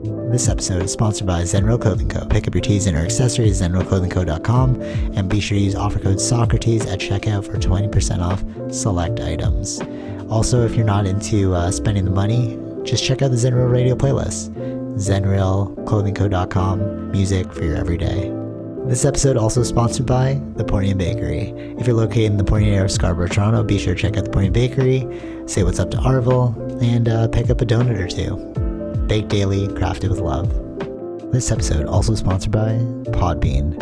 This episode is sponsored by Zenro Clothing Co. Pick up your tees and or accessories at zenroclothingco.com and be sure to use offer code SOCRATES at checkout for 20% off select items. Also, if you're not into spending the money, just check out the Zenro radio playlist. zenroclothingco.com, music for your everyday. This episode also sponsored by The Pornian Bakery. If you're located in the Pornian area of Scarborough, Toronto, be sure to check out The Pornian Bakery, say what's up to Arville, and pick up a donut or two. Baked daily, crafted with love. This episode also sponsored by Podbean.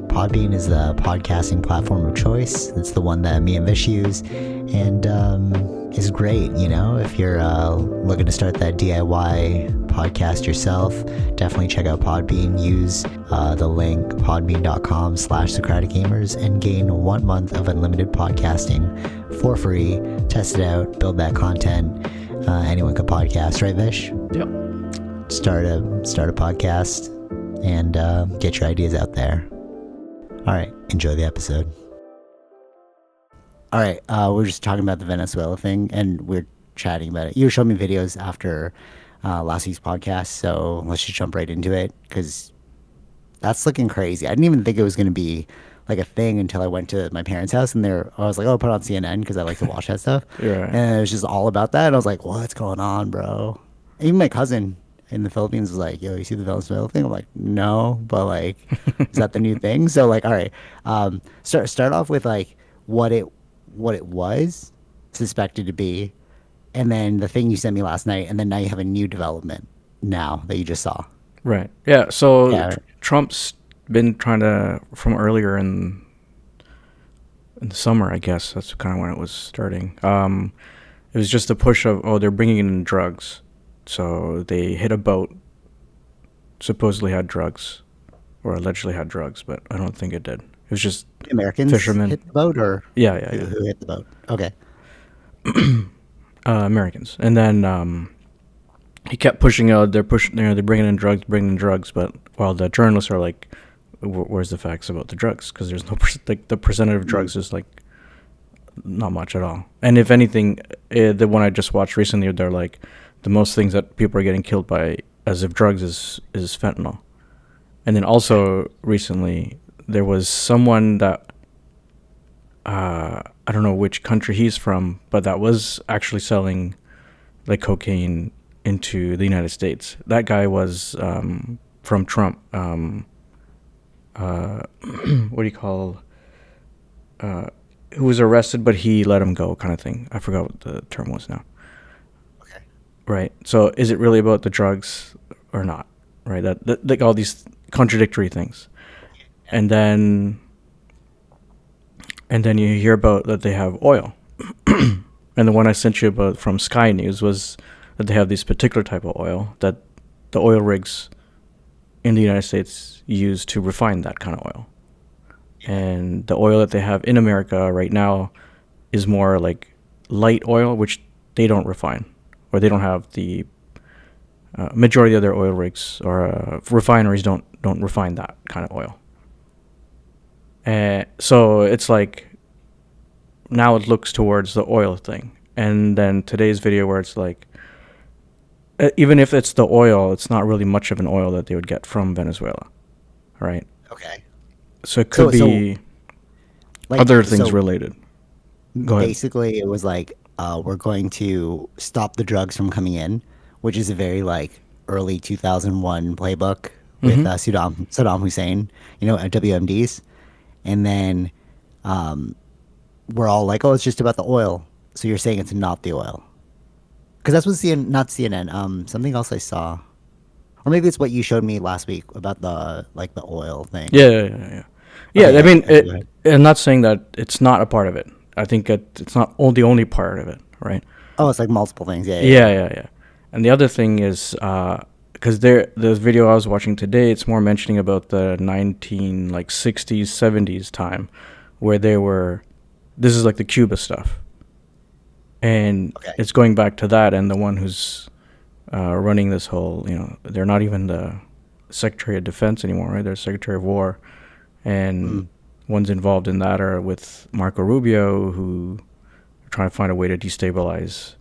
Podbean is the podcasting platform of choice. It's the one that me and Vish use, and is great, you know, if you're looking to start that DIY podcast yourself. Definitely check out Podbean. Use the link podbean.com/SocraticGamers and gain 1 month of unlimited podcasting for free. Test it out, build that content. Anyone could podcast, right, Vish? Yep. Start a podcast and get your ideas out there. All right, enjoy the episode. All right, we're just talking about the Venezuela thing, and we're chatting about it. You were showing me videos after last week's podcast, so let's just jump right into it, because that's looking crazy. I didn't even think it was going to be like a thing until I went to my parents' house, and I was like, oh, put on CNN, because I like to watch that stuff. Yeah. And it was just all about that, and I was like, what's going on, bro? Even my cousin in the Philippines was like, yo, you see the Venezuela thing? I'm like, no, but like, is that the new thing? So like, all right, start off with like what it was suspected to be, and then the thing you sent me last night, and then now you have a new development now that you just saw. Right. Yeah. So Yeah. Trump's been trying to, from earlier in the summer, I guess that's kind of when it was starting. It was just a push of, they're bringing in drugs. So they hit a boat, supposedly had drugs, or allegedly had drugs, but I don't think it did. It was just Americans fishermen. hit the boat, or Yeah. who hit the boat? Okay. Americans. And then he kept pushing out. They're bringing in drugs. But while the journalists are like, "Where's the facts about the drugs?" Because there's no like the percentage of drugs is like not much at all. And if anything, the one I just watched recently, they're like the most things that people are getting killed by as if drugs is fentanyl. And then also recently there was someone that I don't know which country he's from, but that was actually selling like cocaine into the United States. That guy was from Trump. What do you call? Who was arrested, but he let him go, kind of thing. I forgot what the term was now. Okay. Right. So, is it really about the drugs or not? Right. That like all these contradictory things, and then you hear about that they have oil. And the one I sent you about from Sky News was that they have this particular type of oil that the oil rigs in the United States use to refine that kind of oil. And the oil that they have in America right now is more like light oil, which they don't refine, or they don't have the majority of their oil rigs or refineries don't refine that kind of oil. So it's like now it looks towards the oil thing. And then today's video where it's like, even if it's the oil, it's not really much of an oil that they would get from Venezuela, right? Okay. So it could be like, other things related. Go ahead. Basically, it was like, we're going to stop the drugs from coming in, which is a very like early 2001 playbook with Saddam Hussein, you know, at WMDs. And then we're all like, oh, it's just about the oil. So you're saying it's not the oil. Because that's what not CNN. Something else I saw. Or maybe it's what you showed me last week about the oil thing. Yeah. Okay, I mean, okay, I'm not saying that it's not a part of it. I think it's not the only part of it, right? Oh, it's like multiple things. Yeah. And the other thing is, because the video I was watching today, it's more mentioning about the 60s, 70s time, where this is like the Cuba stuff. And It's going back to that, and the one who's running this whole, they're not even the Secretary of Defense anymore, right? They're Secretary of War. And ones involved in that are with Marco Rubio, who are trying to find a way to destabilize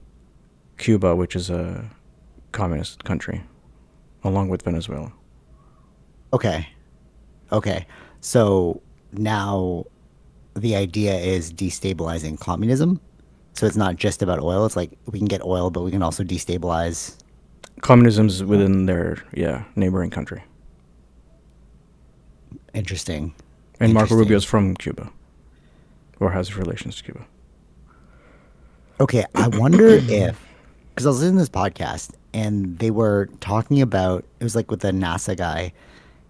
Cuba, which is a communist country. along with Venezuela. Okay. Okay. So now the idea is destabilizing communism. So it's not just about oil. It's like we can get oil, but we can also destabilize. Communism's within their neighboring country. Interesting. And Marco Interesting. Rubio's from Cuba, or has relations to Cuba. Okay, I wonder if, because I was listening to this podcast and they were talking about, it was like with the NASA guy,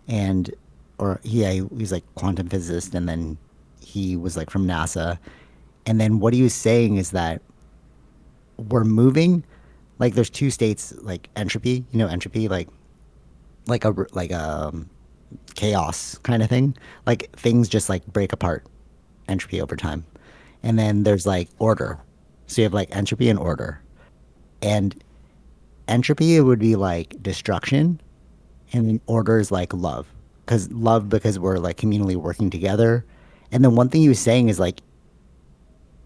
and, or yeah, he was like quantum physicist, and then he was like from NASA. And then what he was saying is that we're moving, like there's two states, like entropy, entropy, like chaos kind of thing. Like things just like break apart, entropy over time. And then there's like order. So you have like entropy and order. And entropy it would be like destruction, and then order is like love. Cuz love because we're like communally working together. And then one thing he was saying is like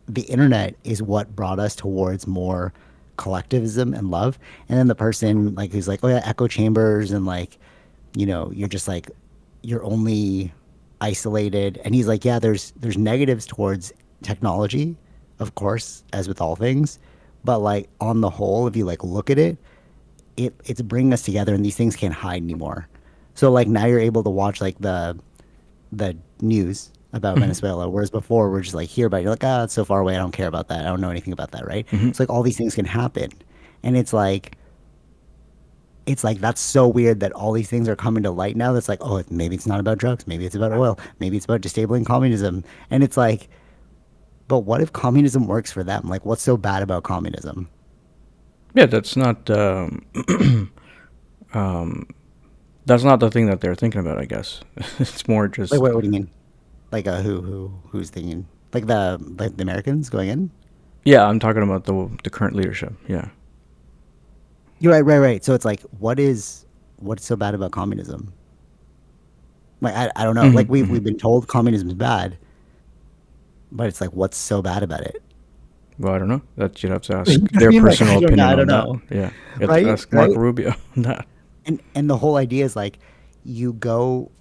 the internet is what brought us towards more collectivism and love. And then the person like who's like, oh yeah, echo chambers and like, you're just like you're only isolated. And he's like, yeah, there's negatives towards technology, of course, as with all things. But like on the whole, if you like look at it, it's bringing us together and these things can't hide anymore. So like now you're able to watch like the news about Hmm. Venezuela, whereas before we're just like hear about it. You're like, ah, it's so far away. I don't care about that. I don't know anything about that, right? Hmm. So like all these things can happen, and it's like that's so weird that all these things are coming to light now. That's like, oh, maybe it's not about drugs. Maybe it's about oil. Maybe it's about disabling communism. And it's like, but what if communism works for them? Like, what's so bad about communism? Yeah, that's not um, that's not the thing that they're thinking about. I guess it's more Like, just what do you mean? Like, who's thinking? Like the Americans going in? yeah. I'm talking about the current leadership. Yeah. You're right, right, right. So it's like, what's so bad about communism? Like, I don't know. Hmm. Like we've Hmm. been told communism is bad, but it's like, what's so bad about it? Well, I don't know. That you'd have to You ask know what I their mean? Like, personal opinion I on don't that. know. Yeah, you have to Right, ask Marco right. Rubio on that. And the whole idea is like you go,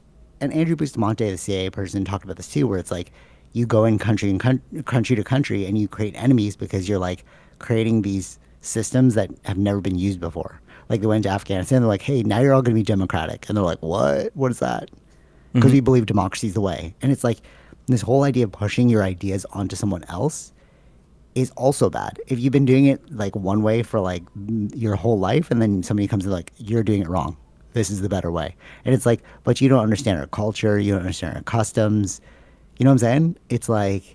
and Andrew Bustamante, the CIA person, talked about this too, where it's like you go in country to country and you create enemies because you're like creating these systems that have never been used before. Like they went to Afghanistan, they're like, hey, now you're all going to be democratic, and they're like, what? What is that? Because Hmm. we believe democracy is the way, and it's like this whole idea of pushing your ideas onto someone else is also bad. If you've been doing it like one way for like your whole life and then somebody comes in like you're doing it wrong. This is the better way. And it's like, but you don't understand our culture, you don't understand our customs. You know what I'm saying? It's like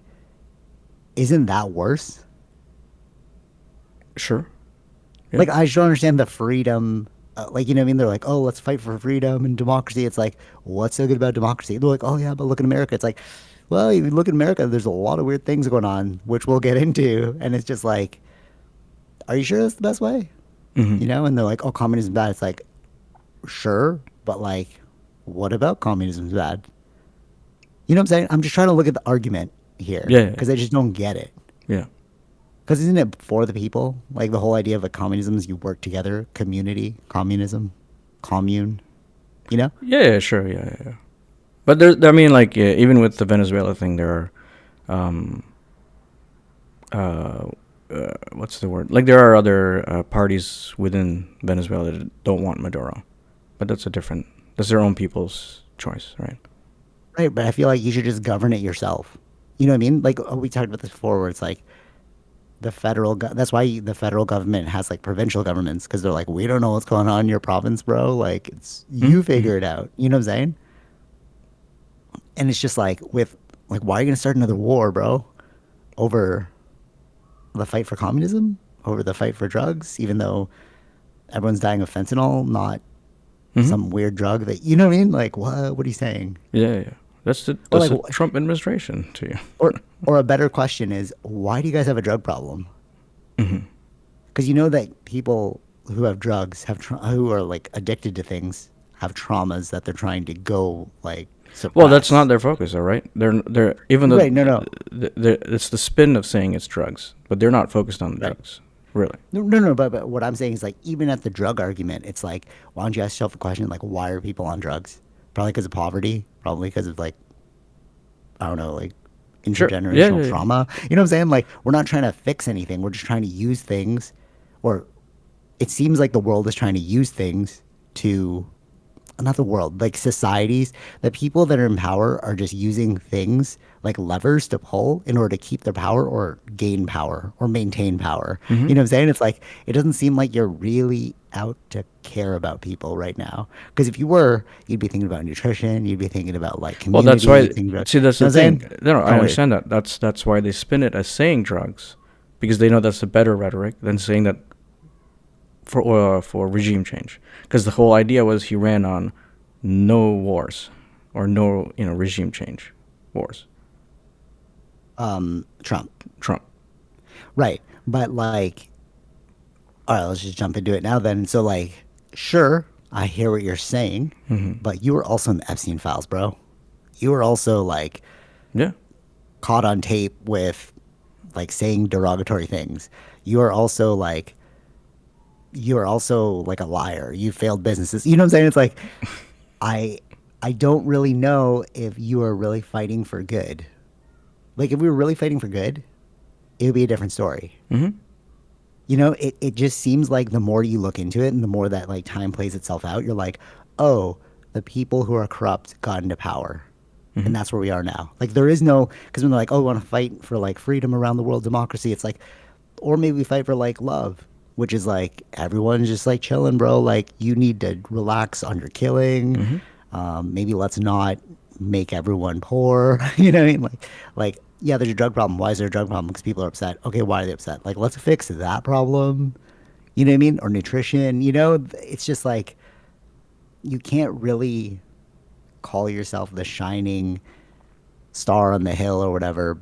isn't that worse? Sure. Yeah. Like I just don't understand the freedom. Like you know what I mean? They're like, oh, let's fight for freedom and democracy. It's like, what's so good about democracy? They're like, oh yeah, but look at America. It's like, well, if you look at America, there's a lot of weird things going on, which we'll get into. And it's just like, are you sure that's the best way? Hmm. And they're like, oh, communism's bad. It's like, sure, but like, what about communism's bad? You know what I'm saying? I'm just trying to look at the argument here Yeah, yeah, because I just don't get it. yeah, Because isn't it for the people? Like the whole idea of like communism is you work together, community, communism, commune. You know? yeah, yeah. Sure. Yeah, yeah, yeah. But I mean, like, yeah, even with the Venezuela thing, there are, um, what's the word? Like, there are other parties within Venezuela that don't want Maduro, but that's their own people's choice, right? Right. But I feel like you should just govern it yourself. You know what I mean? Like we talked about this before, where it's like that's why the federal government has like provincial governments because they're like, we don't know what's going on in your province, bro. Like it's you Mm-hmm. figure it out. You know what I'm saying? And it's just like with like why are you gonna start another war, bro? Over the fight for communism? Over the fight for drugs? Even though everyone's dying of fentanyl, not Mm-hmm. some weird drug that you know what I mean? Like what are you saying? Yeah, yeah. That's the Or that's like the Trump administration to you. or a better question is why do you guys have a drug problem? Hmm. Because you know that people who have drugs who are like addicted to things have traumas that they're trying to go like Well, that's not suppress. their focus, all right. They're even though Right? No, no. it's the spin of saying it's drugs, but they're not focused on the Right. drugs. Really. No, but what I'm saying is like even at the drug argument, it's like why don't you ask yourself the question like why are people on drugs? Probably because of poverty. Probably because of like I don't know like Sure. Yeah, intergenerational yeah, yeah. trauma. You know what I'm saying? Like we're not trying to fix anything. We're just trying to use things, or it seems like the world is trying to use things to not the world, like societies, the people that are in power are just using things like levers to pull in order to keep their power or gain power or maintain power. Mm-hmm. You know what I'm saying? It's like, it doesn't seem like you're really out to care about people right now. Because if you were, you'd be thinking about nutrition, you'd be thinking about like Well, that's community, why. you'd think about, See, that's you know the what I'm thing. saying? No, no, It's I kind of weird. understand that. That's why they spin it as saying drugs, because they know that's a better rhetoric than saying that for regime change. Because the whole idea was he ran on no wars or no regime change wars. Trump. Trump. Right. But like, all right, let's just jump into it now then. So like, sure, I hear what you're saying, Mm-hmm. but you were also in the Epstein files, bro. You were also like Yeah. caught on tape with like saying derogatory things. You are also like you are also like a liar. You failed businesses. You know what I'm saying? It's like I I don't really know if you are really fighting for good. Like if we were really fighting for good, it would be a different story. Mm-hmm. You know, it just seems like the more you look into it and the more that like time plays itself out, you're like, oh, the people who are corrupt got into power. Mm-hmm. And that's where we are now. Like there is no because when they're like, oh, we want to fight for like freedom around the world, democracy, it's like or maybe we fight for like love, which is like everyone's just like chilling, bro. Like you need to relax on your killing. Mm-hmm. Maybe let's not make everyone poor. You know what I mean? Like yeah, there's a drug problem. Why is there a drug problem? Because people are upset. Okay, why are they upset? Like let's fix that problem. You know what I mean? Or nutrition. You know, it's just like you can't really call yourself the shining star on the hill or whatever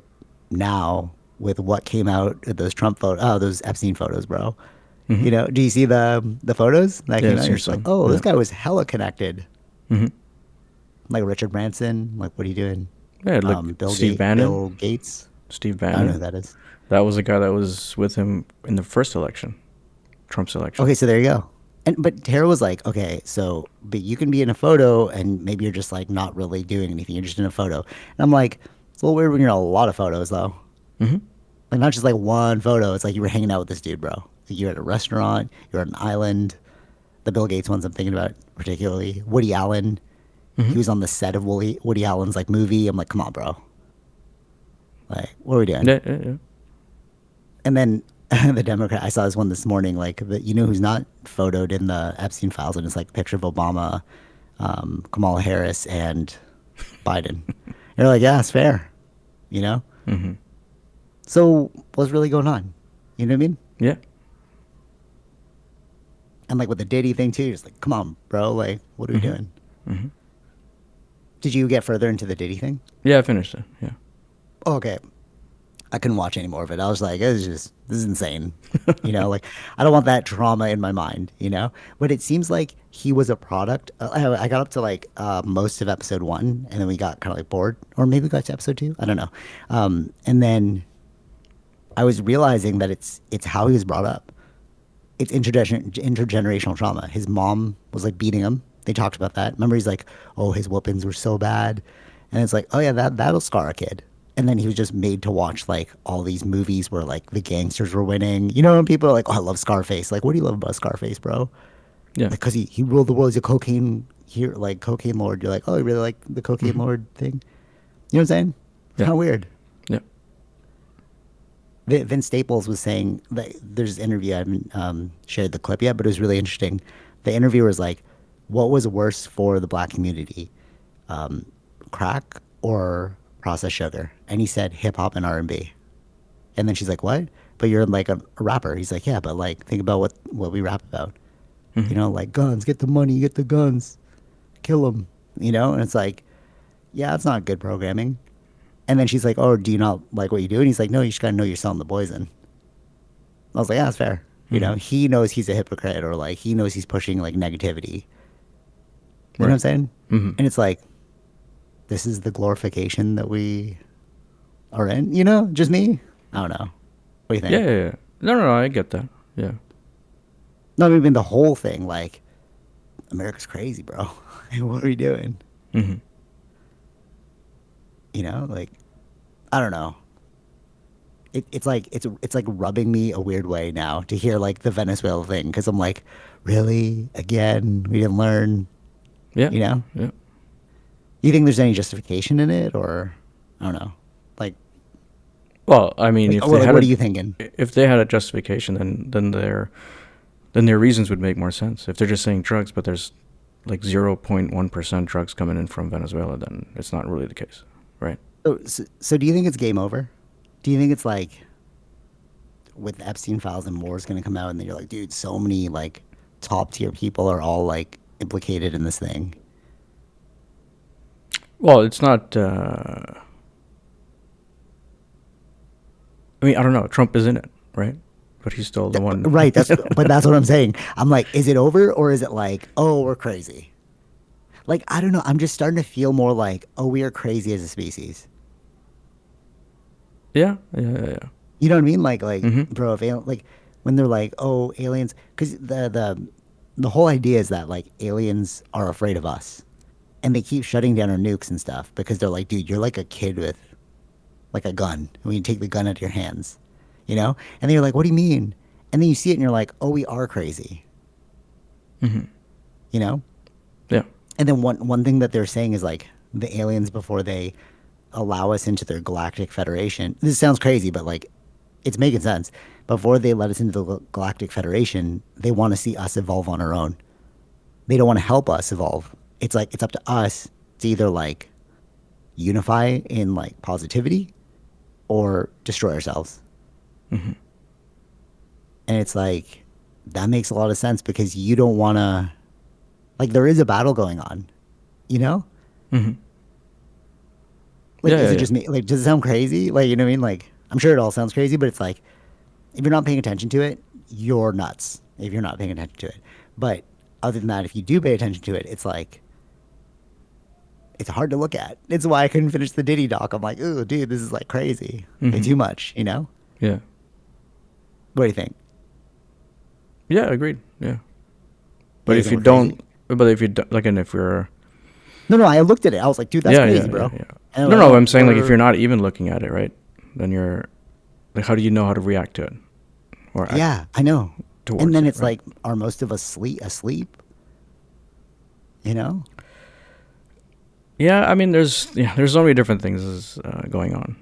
now with what came out of those Trump photos, oh, those Epstein photos, bro. Mm-hmm. You know, do you see the photos that Yeah, came I've out? You're seen just like, some. oh, Yeah. this guy was hella connected. Mm-hmm. Like Richard Branson. Like, what are you doing? Yeah, look, Steve Bannon. Bill Gates. Steve I don't know who Bannon. that is. That was the guy that was with him in the first election, Trump's election. Okay, so there you go. And but Tara was like, okay, so but you can be in a photo and maybe you're just like not really doing anything. You're just in a photo. And I'm like, it's a little weird when you're in a lot of photos though. Mm-hmm. Like not just like one photo. It's like you were hanging out with this dude, bro. Like you're at a restaurant, you're at an island. The Bill Gates ones I'm thinking about particularly. Woody Allen. He Mm-hmm. was on the set of Woody Allen's like movie. I'm like, come on, bro. Like, what are we doing? Yeah, yeah, yeah. And then the Democrat, I saw this one this morning. Like, you know who's not photoed in the Epstein files, and it's like a picture of Obama, Kamala Harris, and Biden. You're like, yeah, it's fair, you know. Mm-hmm. So what's really going on? You know what I mean? Yeah. And like with the Diddy thing too, you're just like, come on, bro. Like, what are we Mm-hmm. doing? Mm-hmm. Did you get further into the Diddy thing? Yeah, I finished it. Yeah. Oh, okay. I couldn't watch any more of it. I was like, this is insane. You know, like I don't want that trauma in my mind, you know? But it seems like he was a product. I got up to like most of episode 1 and then we got kind of like bored or maybe we got to episode 2. I don't know. And then I was realizing that it's how he was brought up. It's intergenerational trauma. His mom was like beating him. They talked about that. Remember, he's like, oh, his whoopings were so bad. And it's like, oh yeah, that'll scar a kid. And then he was just made to watch like all these movies where like the gangsters were winning. You know, when people are like, oh, I love Scarface. Like, what do you love about Scarface, bro? Yeah. Like, cause he ruled the world. He's a cocaine here, like cocaine lord. You're like, oh, you really like the cocaine Mm-hmm. lord thing? You know what I'm saying? It's Yeah. kind of weird. Yeah. Vince Staples was saying that there's an interview. I haven't shared the clip yet, but it was really interesting. The interviewer was like, "What was worse for the black community, crack or processed sugar?" And he said, "Hip hop and R&B." And then she's like, "What? But you're like a rapper." He's like, "Yeah, but like think about what we rap about. Mm-hmm. You know, like guns, get the money, get the guns, kill them. You know." And it's like, yeah, it's not good programming. And then she's like, "Oh, do you not like what you do?" And he's like, "No, you just gotta know you're selling the poison." I was like, "Yeah, that's fair." You know, Mm-hmm. he knows he's a hypocrite, or like he knows he's pushing like negativity. You know what I'm Right. saying? Mm-hmm. And it's like, this is the glorification that we are in. You know, just me. I don't know. What do you Yeah, think? yeah, yeah. No, no, no. I get that. Yeah. Not even the whole thing. Like, America's crazy, bro. What are we doing? Hmm. Like, I don't know. It's like rubbing me a weird way now to hear like the Venezuela thing because I'm like, really? Again, we didn't learn. Yeah. You know? Yeah. You think there's any justification in it, or I don't know? Like, Well, I mean, like, or like, what are you thinking? if they had a justification, then their reasons would make more sense. If they're just saying drugs, but there's like 0.1% drugs coming in from Venezuela, then it's not really the case, right? So do you think it's game over? Do you think it's like with Epstein files and more is going to come out, and then you're like, dude, so many like top tier people are all like implicated in this thing? Well, it's not. I mean, I don't know. Trump is in it, right? But he's still the one. Right. That's what I'm saying. I'm like, is it over or is it like, oh, we're crazy? Like, I don't know. I'm just starting to feel more like, oh, we are crazy as a species. Yeah, yeah, yeah, yeah. You know what I mean? Like, Hmm. bro, if like when they're like, oh, aliens, because the whole idea is that like aliens are afraid of us, and they keep shutting down our nukes and stuff because they're like, dude, you're like a kid with like a gun. When you take the gun out of your hands, and then you're like, what do you mean? And then you see it and you're like, oh, we are crazy, Hmm. you know? Yeah. And then one thing that they're saying is like the aliens before they allow us into their galactic federation. This sounds crazy, but like it's making sense. Before they let us into the galactic federation, they want to see us evolve on our own. They don't want to help us evolve. It's like it's up to us to either like unify in like positivity or destroy ourselves. Hmm. And it's like that makes a lot of sense because you don't want to like there is a battle going on, you know? Hmm. Like Yeah, is yeah, it yeah. just me? Like does it sound crazy? Like you know what I mean? Like I'm sure it all sounds crazy, but it's like if you're not paying attention to it, you're nuts. If you're not paying attention to it. But other than that, if you do pay attention to it, it's like it's hard to look at. It's why I couldn't finish the Diddy doc. I'm like, ooh, dude, this is like crazy. Way Hmm. too much, you know? Yeah. What do you think? Yeah, agreed. Yeah. Yeah, But you if think you we're crazy? don't, but if you don't, like, and if you're, No, no, I looked at it. I was like, dude, that's yeah, yeah, crazy, yeah, bro. yeah. And I'm No, like, no, oh, I'm saying like if we're you're not even looking at it, right? Then you're like, how do you know how to react to it or act yeah, I know. And towards then it, it's right? like, are most of us asleep? You know? Yeah, I mean, there's so many different things going on.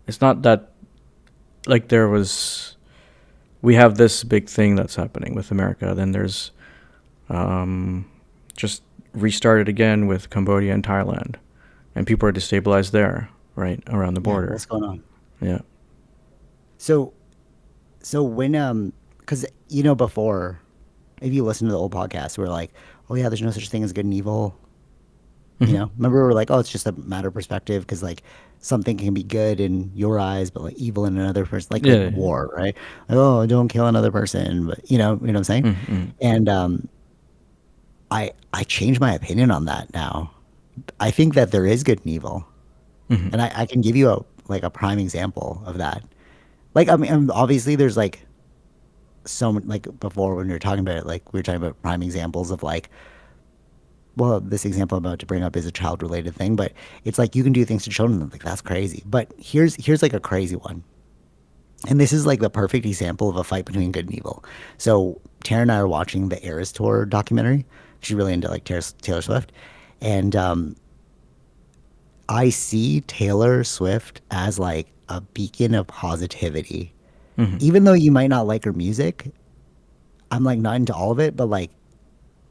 It's not that like we have this big thing that's happening with America. Then there's um, just restarted again with Cambodia and Thailand, and people are destabilized there, right around the Yeah. border. What's going on? Yeah. So, so when because before, if you listen to the old podcast, we're like, oh yeah, there's no such thing as good and evil. Hmm. Remember we were like, oh, it's just a matter of perspective because like something can be good in your eyes, but like evil in another person, like Yeah. Yeah. war, right? Like, oh, don't kill another person, but you know what I'm saying? Mm-hmm. And I changed my opinion on that now. I think that there is good and evil, Hmm. and I can give you a prime example of that. Like I mean, obviously there's like like before when we were talking about it, like we were talking about prime examples of like well, this example I'm about to bring up is a child related thing, but it's like you can do things to children like that's crazy. But here's like a crazy one. And this is like the perfect example of a fight between good and evil. So Tara and I are watching the Eras Tour documentary. She's really into like Taylor Swift. And I see Taylor Swift as like a beacon of positivity. Hmm. Even though you might not like her music, I'm like not into all of it, but like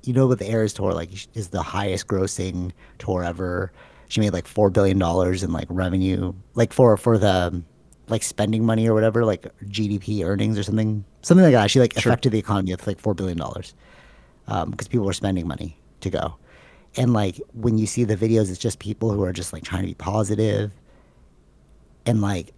with the Eras tour, like is the highest grossing tour ever. She made like $4 billion in like revenue, like for the like spending money or whatever, like GDP earnings or something like that. She like Sure. affected the economy with like $4 billion because people were spending money to go. And like when you see the videos, it's just people who are just like trying to be positive and like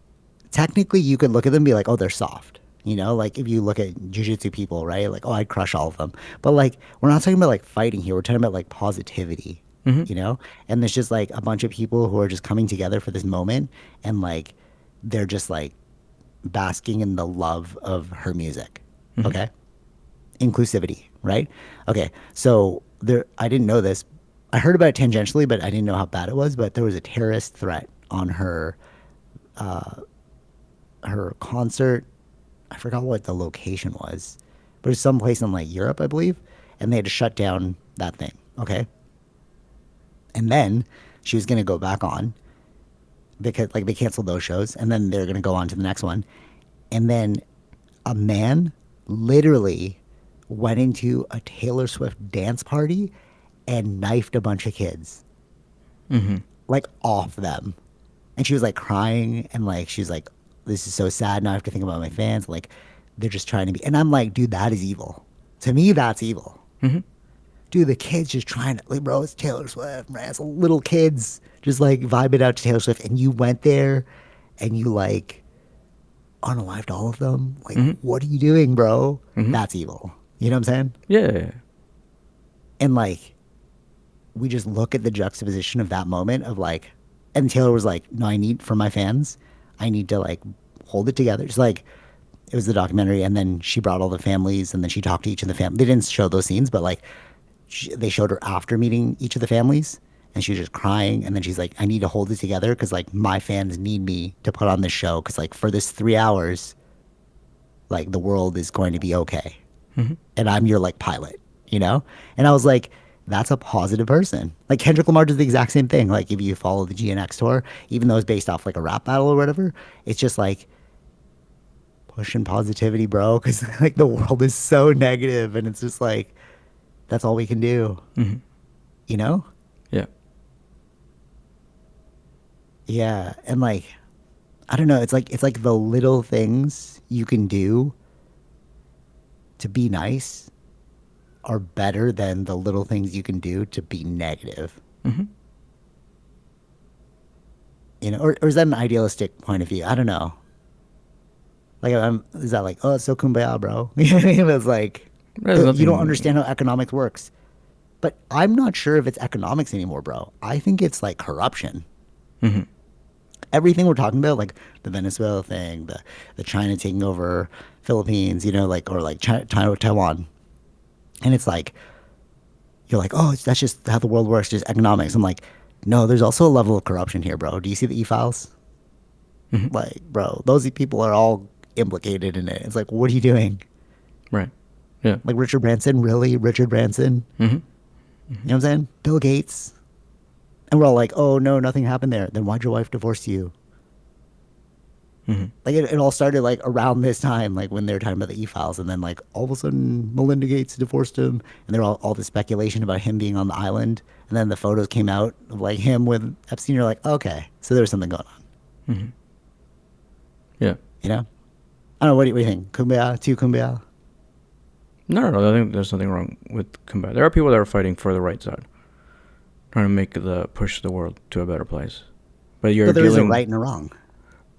technically you could look at them and be like, oh, they're soft. Like if you look at jujitsu people, right? Like, oh, I'd crush all of them. But like, we're not talking about like fighting here. We're talking about like positivity, Hmm. you know? And there's just like a bunch of people who are just coming together for this moment and like, they're just like basking in the love of her music. Okay. Inclusivity, right? Okay. So there, I didn't know this. I heard about it tangentially, but I didn't know how bad it was. But there was a terrorist threat on her concert. I forgot what the location was, but it was someplace in like Europe, I believe, and they had to shut down that thing. Okay. And then she was going to go back on because like they canceled those shows, and then they're going to go on to the next one. And then a man literally went into a Taylor Swift dance party and knifed a bunch of kids, like off them. And she was like crying and like she was like, "This is so sad. Now I have to think about my fans. Like they're just trying to be." And I'm like, dude, that is evil. To me, that's evil. Dude, the kids just trying to like, bro, it's Taylor Swift, man. It's little kids just like vibing out to Taylor Swift, and you went there and you like unalived all of them. Like, what are you doing, bro? That's evil. You know what I'm saying? Yeah. And like, we just look at the juxtaposition of that moment of like, and Taylor was like, no, I need for my fans, I need to like hold it together. Just like, it was the documentary, and then she brought all the families, and then she talked to each of the families. They didn't show those scenes, but like, they showed her after meeting each of the families, and she was just crying. And then she's like, I need to hold it together because like my fans need me to put on this show because like for this 3 hours, like the world is going to be okay, and I'm your like pilot, you know. And I was like, that's a positive person. Like Kendrick Lamar does the exact same thing. Like if you follow the GNX tour, even though it's based off like a rap battle or whatever, it's just like pushing positivity, bro. Because like the world is so negative, and it's just like that's all we can do, you know? Yeah. Yeah, and like I don't know, it's like the little things you can do to be nice are better than the little things you can do to be negative. You know, or is that an idealistic point of view? I don't know. Like, is that like, oh, it's so kumbaya, bro? You know what I mean? It's like, There's you nothing. don't understand how economics works. But I'm not sure if it's economics anymore, bro. I think it's like corruption. Everything we're talking about, like the Venezuela thing, the China taking over Philippines, you know, like, or like China, Taiwan. And it's like, you're like, oh, that's just how the world works, just economics. I'm like, no, there's also a level of corruption here, bro. Do you see the e-files? Like, bro, those people are all implicated in it. It's like, what are you doing? Right. Yeah. Like Richard Branson, really? Richard Branson? You know what I'm saying? Bill Gates. And we're all like, oh, no, nothing happened there. Then why'd your wife divorce you? Like, it all started, like, around this time, like, when they were talking about the e-files. And then, like, all of a sudden, Melinda Gates divorced him. And there were all this speculation about him being on the island. And then the photos came out of, like, him with Epstein. You're like, okay, so there's something going on. Yeah. You know? I don't know, what do you think? Kumbaya? Too kumbaya? No. I think there's nothing wrong with combat. There are people that are fighting for the right side, trying to push the world to a better place. But you're But there is a dealing. right and a wrong.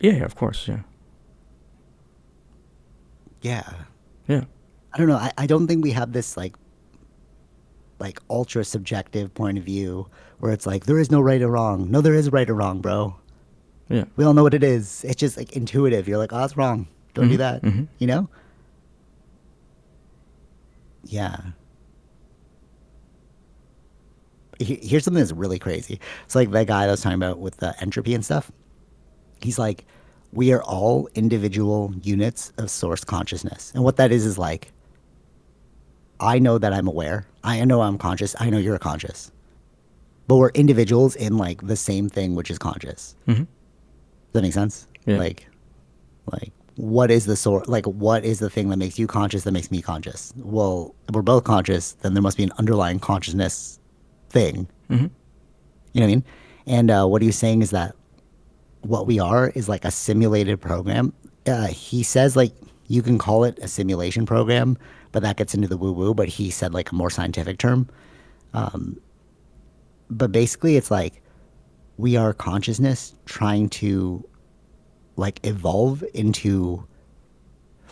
Yeah, of course. Yeah. Yeah. Yeah. I don't know. I don't think we have this like ultra subjective point of view where it's like there is no right or wrong. No, there is right or wrong, bro. Yeah. We all know what it is. It's just like intuitive. You're like, oh, that's wrong. Don't do that. You know? Yeah. Here's something that's really crazy. It's like that guy that I was talking about with the entropy and stuff. He's like, we are all individual units of source consciousness. And what that is like, I know that I'm aware. I know I'm conscious. I know you're conscious. But we're individuals in like the same thing, which is conscious. Does that make sense? Yeah. Like, what is the source? Like, what is the thing that makes you conscious that makes me conscious? Well, if we're both conscious, then there must be an underlying consciousness thing. You know what I mean? And what he was saying is that what we are is like a simulated program. He says like you can call it a simulation program, but that gets into the woo-woo. But he said like a more scientific term. But basically, it's like we are consciousness trying to like evolve into.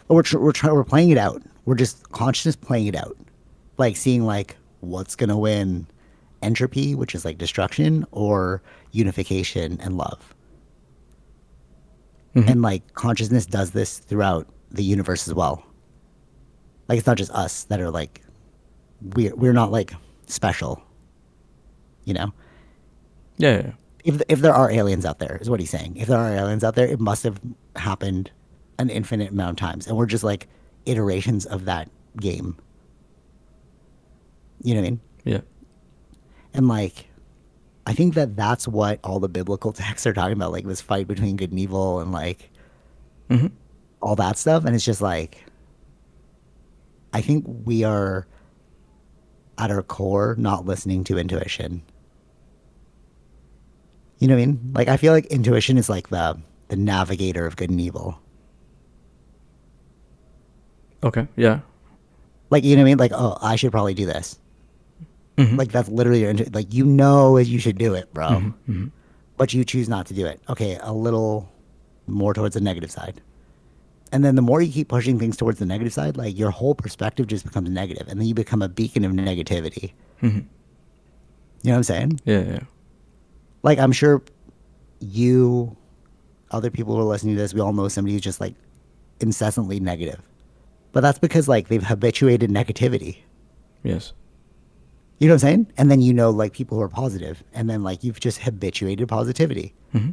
We're playing it out. We're just consciousness playing it out, like seeing like what's gonna win, entropy, which is like destruction, or unification and love. Mm-hmm. And like consciousness does this throughout the universe as well. Like it's not just us that are like we're not like special, you know? Yeah, yeah, yeah. If there are aliens out there, is what he's saying. If there are aliens out there, it must have happened an infinite amount of times, and we're just like iterations of that game. You know what I mean? Yeah. And like, I think that that's what all the biblical texts are talking about, like this fight between good and evil, and like Mm-hmm. all that stuff. And it's just like, I think we are at our core not listening to intuition. You know what I mean? Like, I feel like intuition is like the navigator of good and evil. Okay. Yeah. Like, you know what I mean? Like, oh, I should probably do this. Mm-hmm. Like, that's literally your like, you know, you should do it, bro, Mm-hmm. Mm-hmm. but you choose not to do it. Okay, a little more towards the negative side. And then the more you keep pushing things towards the negative side, like your whole perspective just becomes negative, and then you become a beacon of negativity. Mm-hmm. You know what I'm saying? Yeah, yeah. Like, I'm sure you, other people who are listening to this, we all know somebody who's just like incessantly negative. But that's because like they've habituated negativity. Yes. You know what I'm saying? And then you know like people who are positive, and then like you've just habituated positivity. Mm-hmm.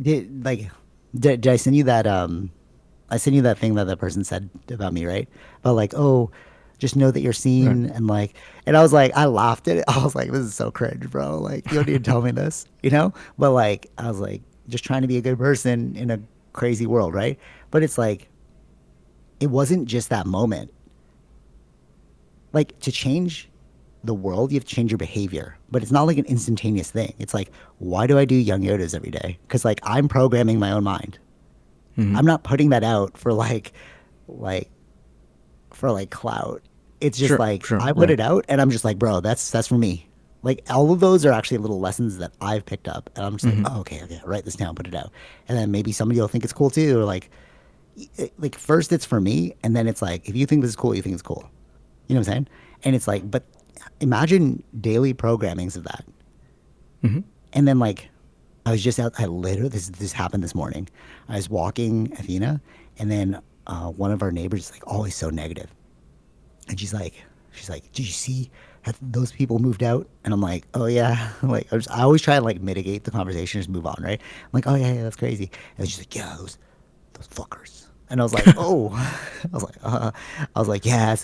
Did I send you that I sent you that thing that person said about me, right? About like, oh, just know that you're Right. seen, and like, and I was like, I laughed at it. I was like, this is so cringe, bro. Like, you don't need to tell me this, you know? But like, I was like, just trying to be a good person in a crazy world, right? But it's like, it wasn't just that moment. Like, to change the world, you have to change your behavior. But it's not like an instantaneous thing. It's like, why do I do young Yodas every day? Because like, I'm programming my own mind. Mm-hmm. I'm not putting that out for like for like clout. It's just Sure. like Sure. I put Right. it out, and I'm just like, bro, that's for me. Like all of those are actually little lessons that I've picked up, and I'm just like, Mm-hmm. oh, okay, write this down, put it out, and then maybe somebody will think it's cool too, or like first it's for me, and then it's like if you think this is cool, you think it's cool. You know what I'm saying? And it's like, but imagine daily programmings of that. Mm-hmm. And then like I was just out. I literally this happened this morning. I was walking Athena, and then one of our neighbors is like always so negative, and she's like, did you see have those people moved out? And I'm like, oh yeah. Like I always try to like mitigate the conversation, just move on, right? I'm like, oh yeah, that's crazy. And she's like, yeah, those fuckers. And I was like, oh, I was like, yeah,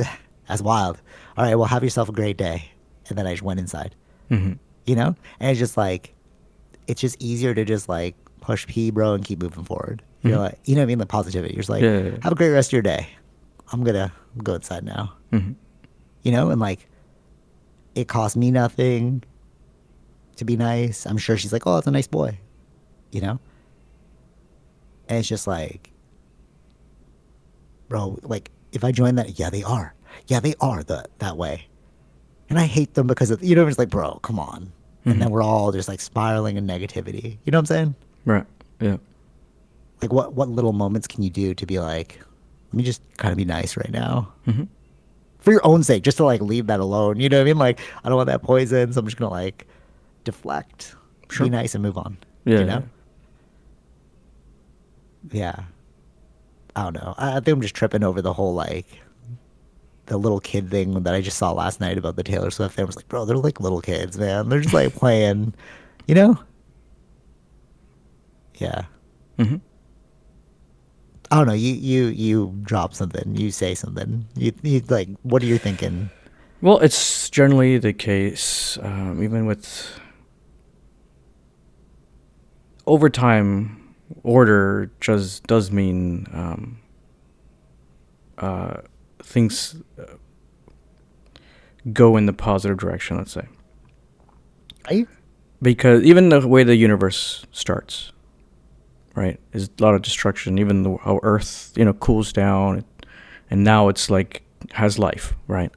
that's wild. All right, well, have yourself a great day. And then I just went inside, Mm-hmm. you know, and it's just like it's just easier to just like push P, bro, and keep moving forward. You're Mm-hmm. like, you know what I mean? The positivity. You're just like, Yeah, yeah, yeah. have a great rest of your day. I'm gonna go inside now. Mm-hmm. You know, and like, it cost me nothing to be nice. I'm sure she's like, oh, that's a nice boy. You know, and it's just like, bro, like if I join that, yeah, they are that way, and I hate them because of you know, it's like, bro, come on. And Mm-hmm. then we're all just like spiraling in negativity. You know what I'm saying? Right. Yeah. Like what little moments can you do to be like, let me just kind of be nice right now Mm-hmm. for your own sake, just to like leave that alone. You know what I mean? Like I don't want that poison, so I'm just gonna like deflect, be Sure. nice, and move on. Yeah. You Yeah. know? Yeah. I don't know. I think I'm just tripping over the whole like the little kid thing that I just saw last night about the Taylor Swift thing. I was like, bro, they're like little kids, man. They're just like playing, you know? Yeah. Mm-hmm. I don't know. You drop something. You say something. You like. What are you thinking? Well, it's generally the case, even with over time, order just does mean things go in the positive direction, let's say. Right? Because even the way the universe starts, right, is a lot of destruction. Even how Earth, cools down, and now it's like has life, right?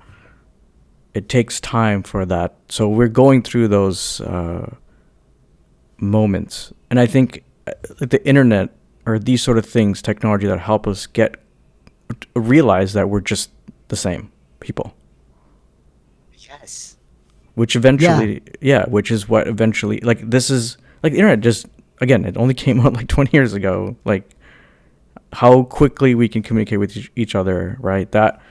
It takes time for that. So we're going through those moments, and I think the internet or these sort of things, technology that help us realize that we're just the same people. Yes. Which eventually, which is what eventually, like, this is like the internet just, again, it only came out like 20 years ago. Like how quickly we can communicate with each other, right? That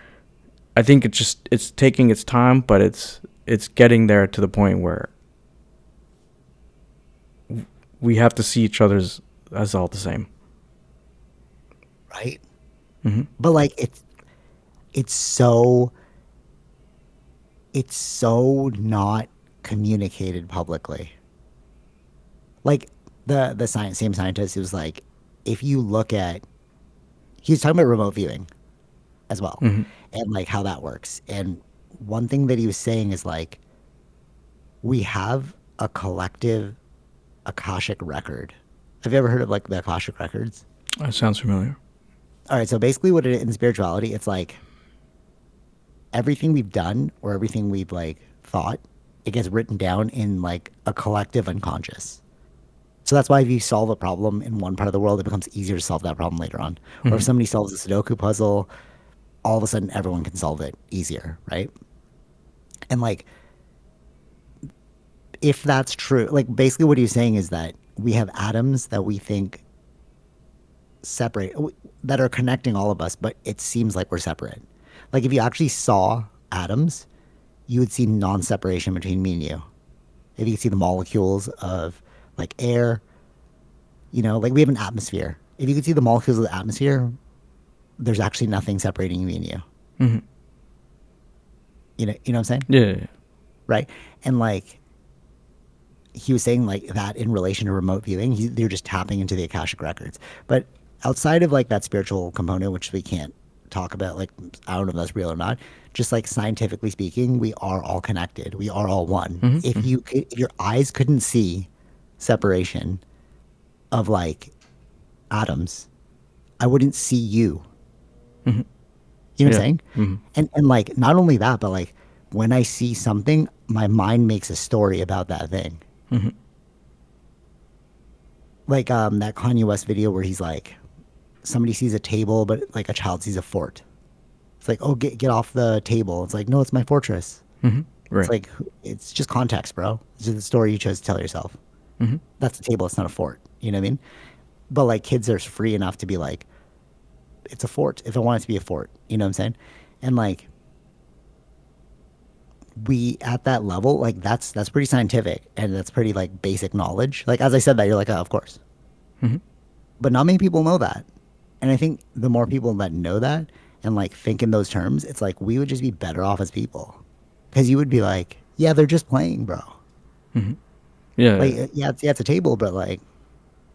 I think it's taking its time, but it's getting there to the point where we have to see each other's as all the same. right? Mm-hmm. But like it's so not communicated publicly. Like the same scientist who was like, if you look at, he was talking about remote viewing as well, Mm-hmm. and like how that works. And one thing that he was saying is like, we have a collective Akashic record. Have you ever heard of like the Akashic records? That sounds familiar. All right, so basically, what it is in spirituality, it's like everything we've done or everything we've like thought, it gets written down in like a collective unconscious. So that's why if you solve a problem in one part of the world, it becomes easier to solve that problem later on. Or if Mm-hmm. somebody solves a Sudoku puzzle, all of a sudden everyone can solve it easier, right? And like, if that's true, like basically what he's saying is that we have atoms that we think separate, that are connecting all of us, but it seems like we're separate. Like if you actually saw atoms, you would see non-separation between me and you. If you could see the molecules of like air, you know, like we have an atmosphere. If you could see the molecules of the atmosphere, there's actually nothing separating me and you. Mm-hmm. You know what I'm saying? Yeah, yeah, yeah. Right? And like he was saying like that in relation to remote viewing, they're just tapping into the Akashic records. But outside of like that spiritual component, which we can't talk about, like I don't know if that's real or not. Just like scientifically speaking, we are all connected. We are all one. Mm-hmm. If your eyes couldn't see separation of like atoms, I wouldn't see you. Mm-hmm. You know what I'm Yeah. saying? Mm-hmm. And like not only that, but like when I see something, my mind makes a story about that thing. Mm-hmm. Like that Kanye West video where he's like, somebody sees a table, but like a child sees a fort. It's like, oh, get off the table. It's like, no, it's my fortress. Mm-hmm. It's Right. like, it's just context, bro. It's just the story you chose to tell yourself. Mm-hmm. That's a table. It's not a fort. You know what I mean? But like kids are free enough to be like, it's a fort if I want it to be a fort. You know what I'm saying? And like we at that level, like that's pretty scientific and that's pretty like basic knowledge. Like as I said that, you're like, oh, of course. Mm-hmm. But not many people know that. And I think the more people that know that and like think in those terms, it's like we would just be better off as people. Because you would be like, yeah, they're just playing, bro. Mm-hmm. Yeah. Like, Yeah. it's a table, but like,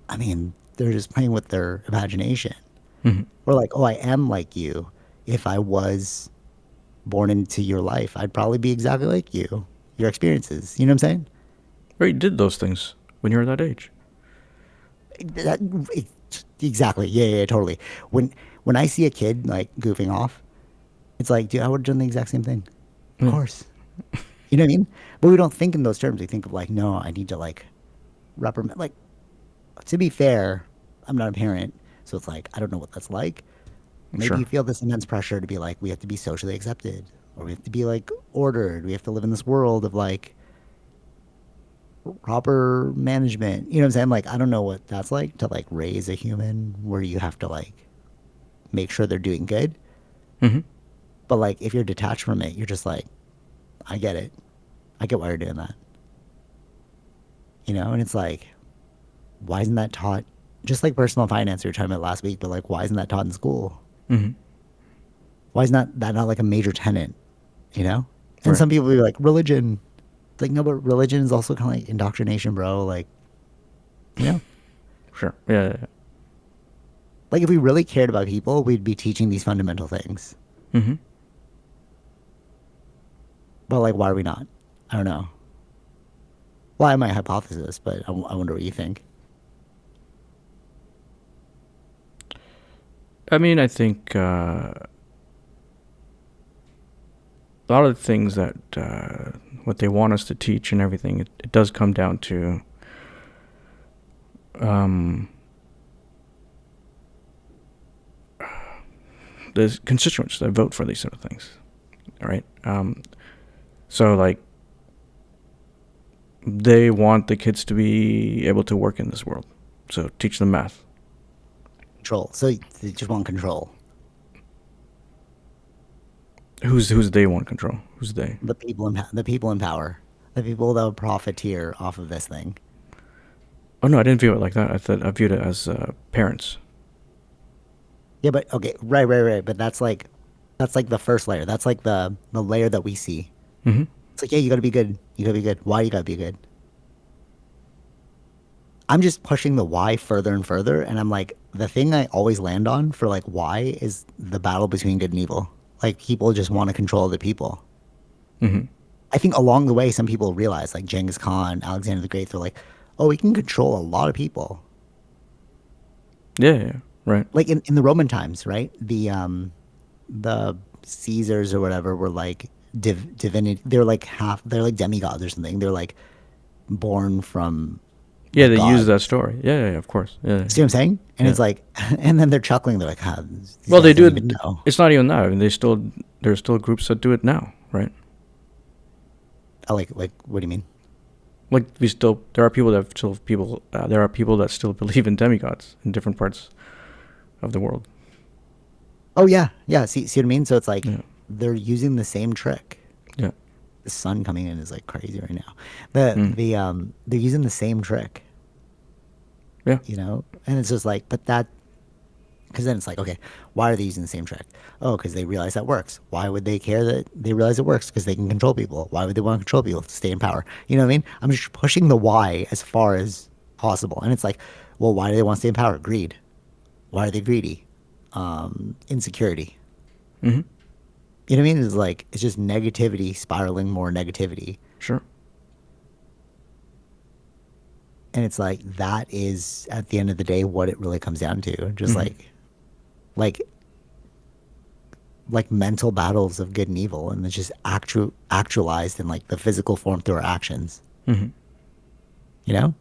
I mean, they're just playing with their imagination. Mm-hmm. Or like, oh, I am like you. If I was born into your life, I'd probably be exactly like you. Your experiences. You know what I'm saying? Or you did those things when you were that age. That, exactly. Yeah, totally. When I see a kid like goofing off, it's like, dude, I would have done the exact same thing. Of Yeah. course. You know what I mean? But we don't think in those terms. We think of like, no, I need to like reprimand. Like, to be fair, I'm not a parent, so it's like I don't know what that's like. Maybe Sure. you feel this immense pressure to be like, we have to be socially accepted, or we have to be like ordered. We have to live in this world of like proper management. You know what I'm saying? Like, I don't know what that's like to like raise a human where you have to like make sure they're doing good. Mm-hmm. But like, if you're detached from it, you're just like, I get it. I get why you're doing that. You know? And it's like, why isn't that taught? Just like personal finance we were talking about last week, but like, why isn't that taught in school? Mm-hmm. Why is that not like a major tenet? You know? And Right. some people be like, religion. It's like, no, but religion is also kind of like indoctrination, bro. Like, you know? Sure. Yeah. Yeah. Like, if we really cared about people, we'd be teaching these fundamental things. Yeah. Mm-hmm. But like, why are we not? I don't know. Well, I have my hypothesis, but I wonder what you think. I mean, I think a lot of the things that what they want us to teach and everything, it does come down to the constituents that vote for these sort of things. All right. So like They want the kids to be able to work in this world, so teach them math. Control. So they just want control. Who's they want control? Who's they? The people in power, the people that would profiteer off of this thing. Oh no, I didn't view it like that. I viewed it as parents. Yeah, but okay, right. But that's like the first layer. That's like the layer that we see. Mm-hmm. It's like, yeah, you gotta be good. You gotta be good. Why you gotta be good? I'm just pushing the why further and further, and I'm like, the thing I always land on for like why is the battle between good and evil. Like people just want to control other people. Mm-hmm. I think along the way, some people realize, like Genghis Khan, Alexander the Great, they're like, oh, we can control a lot of people. Yeah, right. Like in the Roman times, right? The Caesars or whatever were like divinity. They're like they're like demigods or something. They're like born from Yeah, like they use God. that story. Yeah, of course. Yeah, See what I'm saying? And yeah. it's like, and then they're chuckling. They're like, these Well, guys they do don't even it. know. It's not even that. I mean, there's still groups that do it now, right? Like, what do you mean? Like there are people that still people there are people that still believe in demigods in different parts of the world. Oh yeah. See what I mean? So it's like Yeah, they're using the same trick. yeah, The sun coming in is like crazy right now. They're using the same trick, yeah. and it's just like, but that because then it's like, okay, why are they using the same trick? Oh, because they realize that works. Why would they care that they realize it works? Because they can control people. Why would they want to control people to stay in power? You know what I mean? I'm just pushing the why as far as possible, and it's like, well, why do they want to stay in power? Greed. Why are they greedy? Insecurity. Mm-hmm. You know what I mean? It's like it's just negativity spiraling more negativity. Sure. And it's like that is at the end of the day what it really comes down to. Just Mm-hmm. like like mental battles of good and evil, and it's just actualized in like the physical form through our actions. Mm-hmm. You know?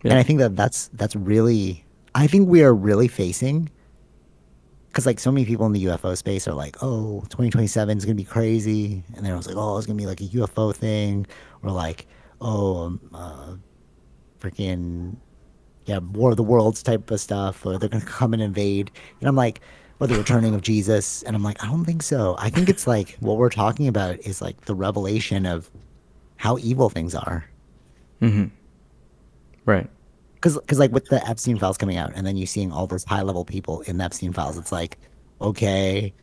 Yeah. And I think that that's really I think we are really facing because like so many people in the UFO space are like, oh, 2027 is gonna be crazy, and then I was like, oh, it's gonna be like a UFO thing, or like, oh, freaking yeah, War of the Worlds type of stuff, or they're gonna come and invade. And I'm like, or the returning of Jesus, and I'm like, I don't think so. I think it's like what we're talking about is like the revelation of how evil things are. Mm-hmm. Right. Because like with the Epstein files coming out, and then you seeing all those high level people in the Epstein files, it's like, okay,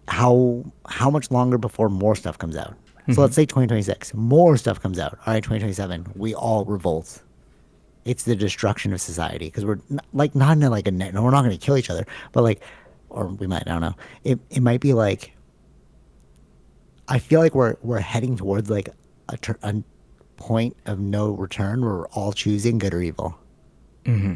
how much longer before more stuff comes out? So Mm-hmm. let's say 2026, more stuff comes out. All right, 2027, we all revolt. It's the destruction of society because we're like not in like a net. No, we're not going to kill each other, but like, or we might. I don't know. It might be like I feel like we're heading towards like a point of no return where we're all choosing good or evil, Mm-hmm.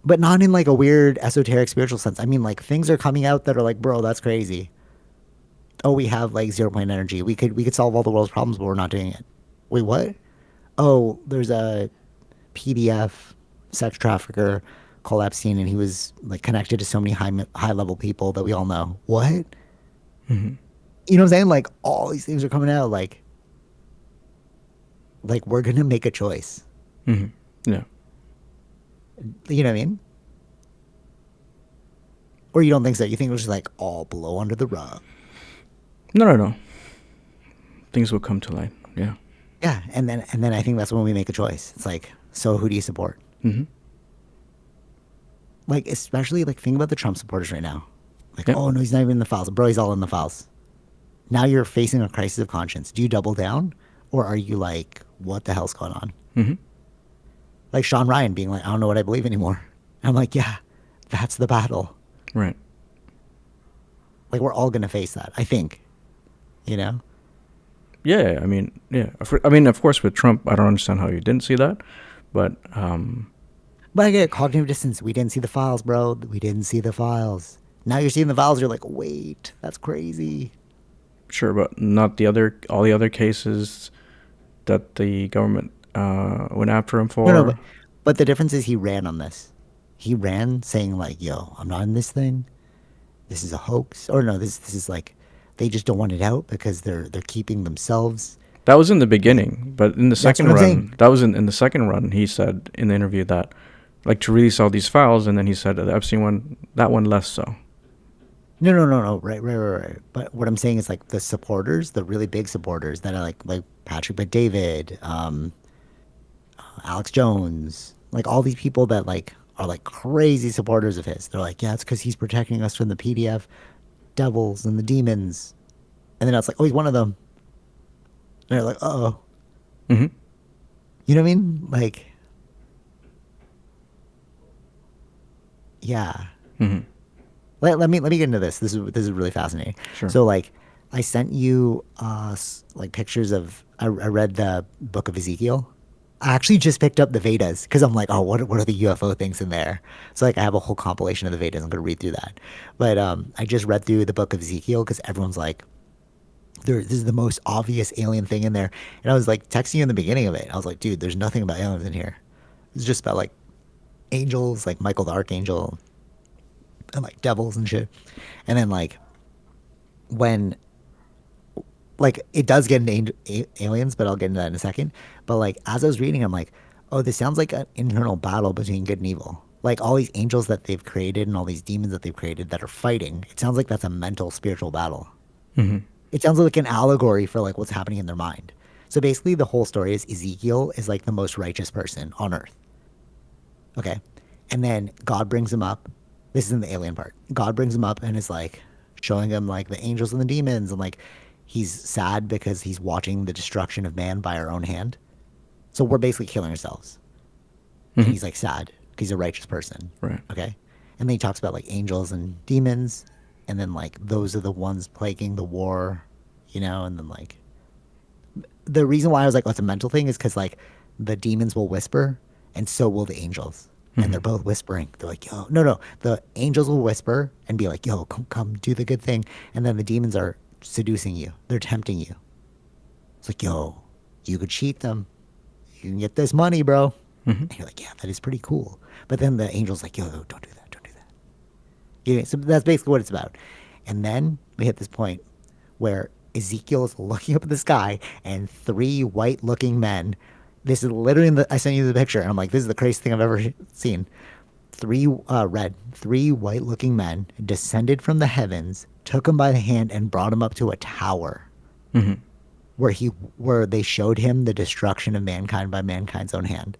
but not in like a weird esoteric spiritual sense. I mean, like things are coming out that are like, bro, that's crazy. Oh, we have like 0 point energy. We could solve all the world's problems, but we're not doing it. Wait, what? Oh, there's a PDF sex trafficker called Epstein, and he was like connected to so many high level people that we all know. What? Mm-hmm. You know what I'm saying? Like all these things are coming out. Like we're gonna make a choice. Mm-hmm. Yeah. You know what I mean? Or you don't think so? You think it was just like all blow under the rug? No. Things will come to light. Yeah. Yeah, and then I think that's when we make a choice. It's like, so who do you support? Mm-hmm. Like especially like think about the Trump supporters right now. Like, Yeah. oh no, he's not even in the files. Bro, he's all in the files. Now you're facing a crisis of conscience. Do you double down, or are you like, what the hell's going on? Mm-hmm. Like Sean Ryan being like, I don't know what I believe anymore. I'm like, yeah, that's the battle. Right. Like we're all gonna face that. I think, you know. Yeah. I mean, yeah. I mean, of course, with Trump, I don't understand how you didn't see that, but But I get cognitive dissonance. We didn't see the files, bro. We didn't see the files. Now you're seeing the files. You're like, wait, that's crazy. sure, but not all the other cases that the government went after him No, for. but the difference is he ran on this. He ran saying like, "Yo, I'm not in this thing. This is a hoax." Or no, this is like they just don't want it out because they're keeping themselves. That was in the beginning, but in the That's what second I'm run, saying. that was in the second run. He said in the interview that, like, to release all these files, and then he said the Epstein one, that one less so. No. Right. But what I'm saying is like the supporters, the really big supporters that are like Patrick Bet-David, Alex Jones, like all these people that like are like crazy supporters of his. They're like, yeah, it's because he's protecting us from the PDF devils and the demons. And then I was like, oh, he's one of them. And they're like, oh, Mm-hmm. you know what I mean? Like, yeah. Mm-hmm. Let me get into this. This is really fascinating. Sure. So like, I sent you like pictures of. I read the book of Ezekiel. I actually just picked up the Vedas because I'm like, oh, what are the UFO things in there? So like, I have a whole compilation of the Vedas. I'm gonna read through that. But I just read through the book of Ezekiel because everyone's like, this is the most obvious alien thing in there. And I was like texting you in the beginning of it. I was like, dude, there's nothing about aliens in here. It's just about like angels, like Michael the Archangel, and like devils and shit. And then like when like it does get into aliens, but I'll get into that in a second. But like as I was reading, I'm like, oh, this sounds like an internal battle between good and evil. Like all these angels that they've created and all these demons that they've created that are fighting. It sounds like that's a mental, spiritual battle. Mm-hmm. It sounds like an allegory for like what's happening in their mind. So basically, the whole story is Ezekiel is like the most righteous person on earth. Okay, and then God brings him up. This isn't the alien part. God brings him up and is like showing him like the angels and the demons, and like he's sad because he's watching the destruction of man by our own hand. So we're basically killing ourselves, and Mm-hmm. he's like sad because he's a righteous person. Right. Okay, and then he talks about like angels and demons, and then like those are the ones plaguing the war, and then like the reason why I was like, oh, it's a mental thing is because like the demons will whisper and so will the angels. And Mm-hmm. they're both whispering. They're like, yo, no. The angels will whisper and be like, yo, come, do the good thing. And then the demons are seducing you. They're tempting you. It's like, yo, you could cheat them. You can get this money, bro. Mm-hmm. And you're like, yeah, that is pretty cool. But then the angel's like, yo, don't do that. Don't do that. So that's basically what it's about. And then we hit this point where Ezekiel is looking up at the sky and three white looking men. This is literally I sent you the picture and I'm like, this is the craziest thing I've ever seen. Three white looking men descended from the heavens, took him by the hand and brought him up to a tower Mm-hmm. where they showed him the destruction of mankind by mankind's own hand.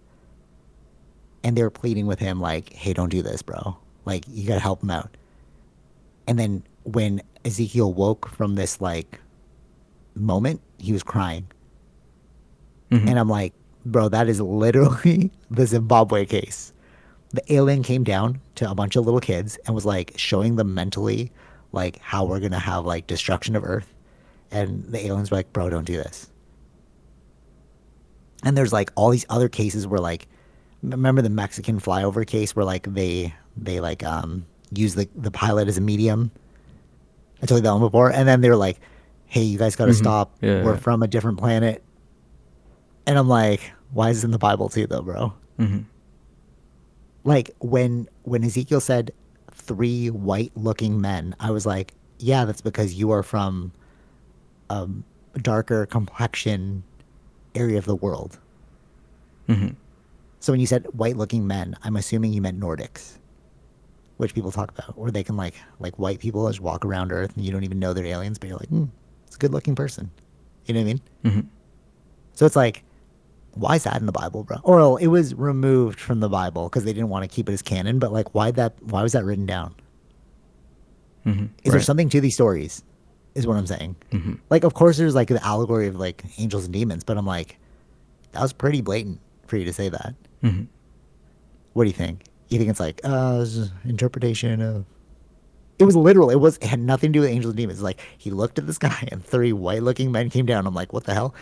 And they were pleading with him like, hey, don't do this, bro. Like, you got to help him out. And then when Ezekiel woke from this like moment, he was crying. Mm-hmm. And I'm like, bro, that is literally the Zimbabwe case. The alien came down to a bunch of little kids and was like showing them mentally like how we're going to have like destruction of Earth. And the aliens were like, bro, don't do this. And there's like all these other cases where like, remember the Mexican flyover case where like they like use the pilot as a medium. I told you that one before. And then they were like, hey, you guys got to Mm-hmm. stop. Yeah. We're from a different planet. And I'm like, why is it in the Bible too, though, bro? Mm-hmm. Like when Ezekiel said three white looking men, I was like, yeah, that's because you are from a darker complexion area of the world. Mm-hmm. So when you said white looking men, I'm assuming you meant Nordics, which people talk about, where they can like white people just walk around Earth and you don't even know they're aliens, but you're like, it's a good looking person. You know what I mean? Mm-hmm. So it's like, why is that in the Bible, bro? Or it was removed from the Bible because they didn't want to keep it as canon. But like, why was that written down? Mm-hmm. Is there Right. something to these stories? Is what I'm saying. Mm-hmm. Like, of course, there's like the allegory of like angels and demons, but I'm like, that was pretty blatant for you to say that. Mm-hmm. What do you think? You think it's like interpretation of? It was literal. It had nothing to do with angels and demons. It's like he looked at the sky and three white-looking men came down. I'm like, what the hell?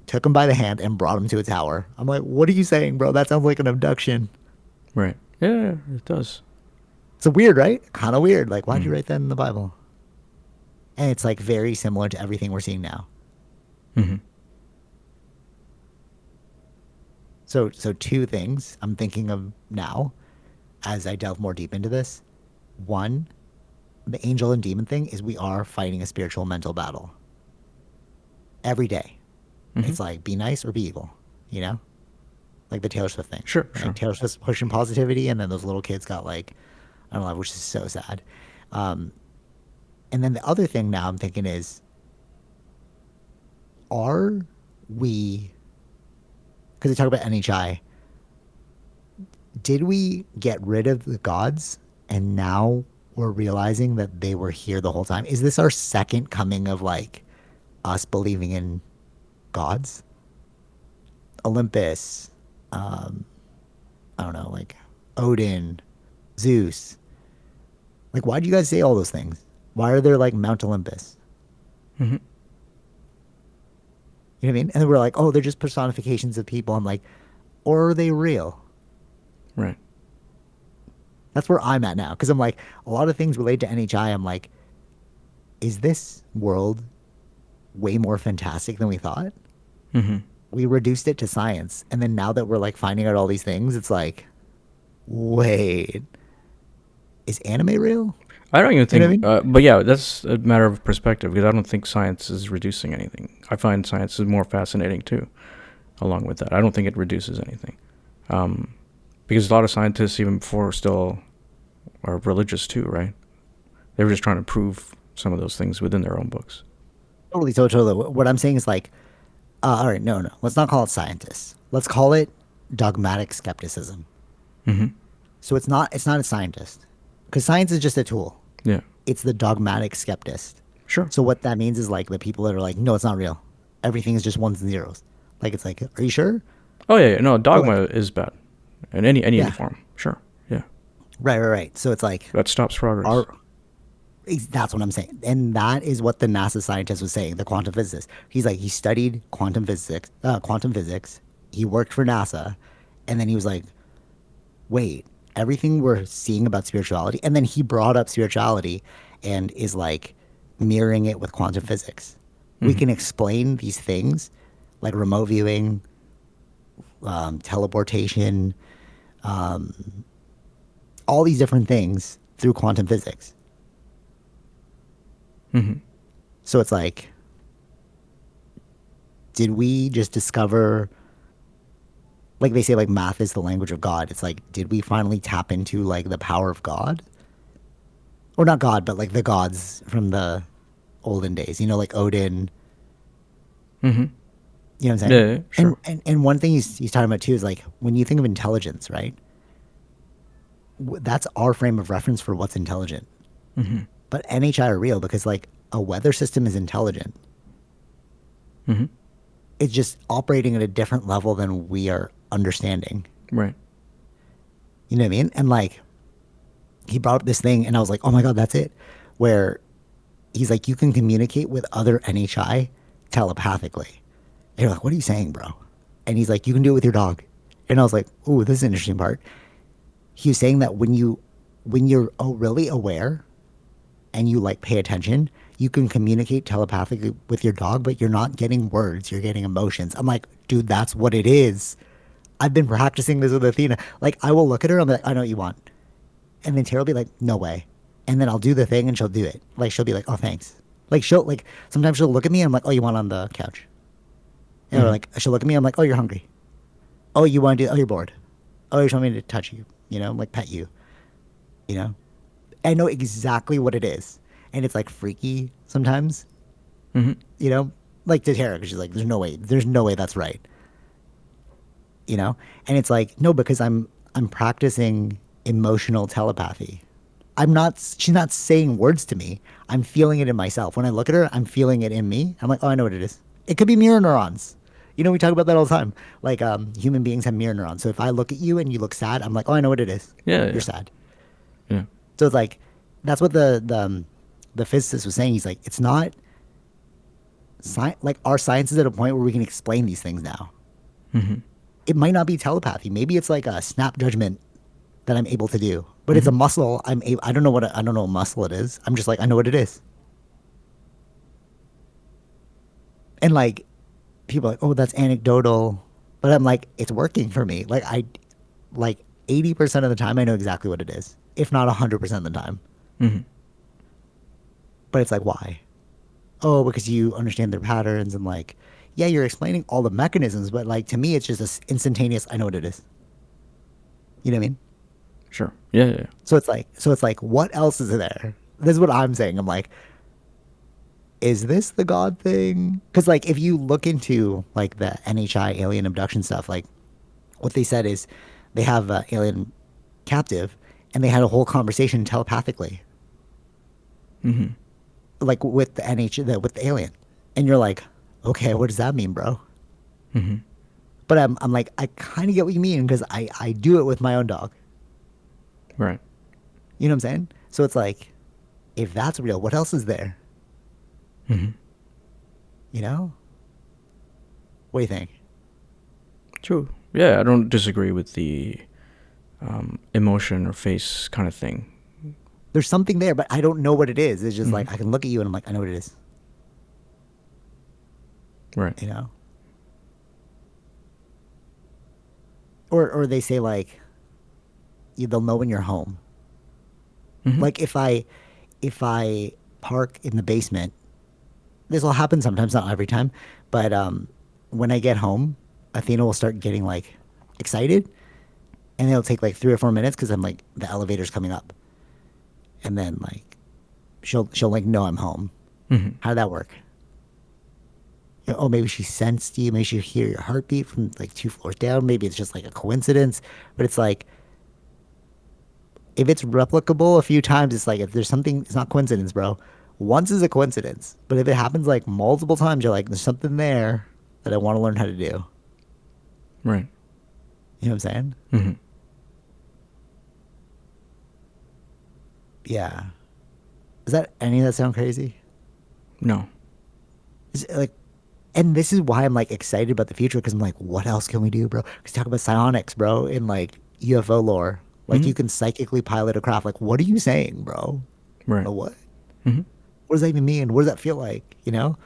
Took him by the hand and brought him to a tower. I'm like, what are you saying, bro? That sounds like an abduction. Right. Yeah, it does. It's weird, right? Kind of weird. Like, why'd you Mm-hmm. write that in the Bible? And it's like very similar to everything we're seeing now. Mm-hmm. So two things I'm thinking of now as I delve more deep into this. One, the angel and demon thing is we are fighting a spiritual mental battle every day. Mm-hmm. It's like be nice or be evil, you know? Like the Taylor Swift thing. Sure, Like sure. Taylor Swift's pushing positivity, and then those little kids got like, I don't know, which is so sad. And then the other thing now I'm thinking is, are we, because they talk about NHI, did we get rid of the gods and now we're realizing that they were here the whole time? Is this our second coming of like us believing in gods? Olympus, I don't know, like Odin, Zeus. Like, why do you guys say all those things? Why are there like Mount Olympus? Mm-hmm. You know what I mean? And then we're like, oh, they're just personifications of people. I'm like, or are they real? Right. That's where I'm at now. Because I'm like, a lot of things related to NHI, I'm like, is this world way more fantastic than we thought? Mm-hmm. We reduced it to science. And then now that we're like finding out all these things, it's like, wait, is anime real? I don't even You know what I think, mean? but yeah, that's a matter of perspective because I don't think science is reducing anything. I find science is more fascinating too, along with that. I don't think it reduces anything. Because a lot of scientists, even before, still are religious too, right? They were just trying to prove some of those things within their own books. Totally. What I'm saying is like, all right, no. Let's not call it scientists. Let's call it dogmatic skepticism. Mm-hmm. So it's not a scientist, because science is just a tool. Yeah. It's the dogmatic skeptist. Sure. So what that means is like the people that are like, no, it's not real. Everything is just ones and zeros. Like it's like, are you sure? Oh yeah. No, Or dogma like, is bad, in any yeah, form. Sure. Yeah. right. So it's like, That stops progress. our that's what I'm saying, and that is what the NASA scientist was saying. The quantum physicist. He's like, he studied quantum physics. He worked for NASA, and then he was like, wait, everything we're seeing about spirituality, and then he brought up spirituality and is like mirroring it with quantum physics. We Mm-hmm. can explain these things like remote viewing, teleportation, all these different things through quantum physics. Mm-hmm. So it's like, did we just discover, like they say, like math is the language of God. It's like, did we finally tap into like the power of God? Or not God, but like the gods from the olden days, you know, like Odin, Mm-hmm. you know what I'm Yeah, saying? yeah, sure. And one thing he's talking about too is like, when you think of intelligence, right? That's our frame of reference for what's intelligent. Mm-hmm. But NHI are real because like a weather system is intelligent. Mm-hmm. It's just operating at a different level than we are understanding. Right. You know what I mean? And like, he brought up this thing, and I was like, oh my God, that's it. Where he's like, you can communicate with other NHI telepathically. And you're like, what are you saying, bro? And he's like, you can do it with your dog. And I was like, ooh, this is an interesting part. He was saying that when you're really aware and you like pay attention, you can communicate telepathically with your dog, but you're not getting words, you're getting emotions. I'm like, dude, that's what it is. I've been practicing this with Athena. Like, I will look at her, I'm like, I know what you want. And then Tara will be like, no way. And then I'll do the thing and she'll do it. Like, she'll be like, oh, thanks. Like, sometimes she'll look at me and I'm like, oh, you want on the couch? And Mm-hmm. like, she'll look at me, I'm like, oh, you're hungry. Oh, you want to do, oh, you're bored. Oh, you want me to touch you, like pet you, you know? I know exactly what it is. And it's like freaky sometimes, Mm-hmm. like to Tara, because she's like, there's no way that's right. And it's like, no, because I'm practicing emotional telepathy. She's not saying words to me. I'm feeling it in myself. When I look at her, I'm feeling it in me. I'm like, oh, I know what it is. It could be mirror neurons. We talk about that all the time. Like, human beings have mirror neurons. So if I look at you and you look sad, I'm like, oh, I know what it is. Yeah, You're yeah. sad. Yeah. So it's like, that's what the physicist was saying. He's like, it's not like our science is at a point where we can explain these things now. Mm-hmm. It might not be telepathy. Maybe it's like a snap judgment that I'm able to do, but it's a Mm-hmm. muscle. I don't know what muscle it is. I'm just like, I know what it is. And like, people are like, oh, that's anecdotal, but I'm like, it's working for me. Like 80% of the time, I know exactly what it is, if not 100% of the time. Mm-hmm. But it's like, why? Oh, because you understand their patterns and like, yeah, you're explaining all the mechanisms, but like to me, it's just this instantaneous. I know what it is. You know what I mean? Sure. Yeah, yeah, yeah. So it's like, what else is there? This is what I'm saying. I'm like, is this the God thing? Because like, if you look into like the NHI alien abduction stuff, like what they said is they have an alien captive, and they had a whole conversation telepathically, like with the with the alien, and you're like, okay, what does that mean, bro? But I'm like, I kind of get what you mean because I do it with my own dog. Right. You know what I'm saying? So it's like, if that's real, what else is there? You know? What do you think? True. Yeah, I don't disagree with the emotion or face kind of thing. There's something there, but I don't know what it is. It's just like, I can look at you and I'm like, I know what it is. Right. You know? Or they say like, they'll know when you're home. Like if I park in the basement, this will happen sometimes, not every time, but when I get home, Athena will start getting like excited, and it'll take like 3 or 4 minutes because I'm like, the elevator's coming up, and then like she'll like know I'm home. How did that work? You know, oh, maybe she sensed you. Maybe she hear your heartbeat from like 2 floors down. Maybe it's just like a coincidence, but it's like, if it's replicable a few times, it's like, if there's something, it's not coincidence, bro. Once is a coincidence, but if it happens like multiple times, you're like, there's something there that I want to learn how to do. Right. You know what I'm saying? Yeah. Does that any of that sound crazy? No. Is it like, and this is why I'm like excited about the future, because I'm like, what else can we do, bro? Because talk about psionics, bro, in like UFO lore. Like you can psychically pilot a craft. Like, what are you saying, bro? Right. Or what? What does that even mean? What does that feel like? You know?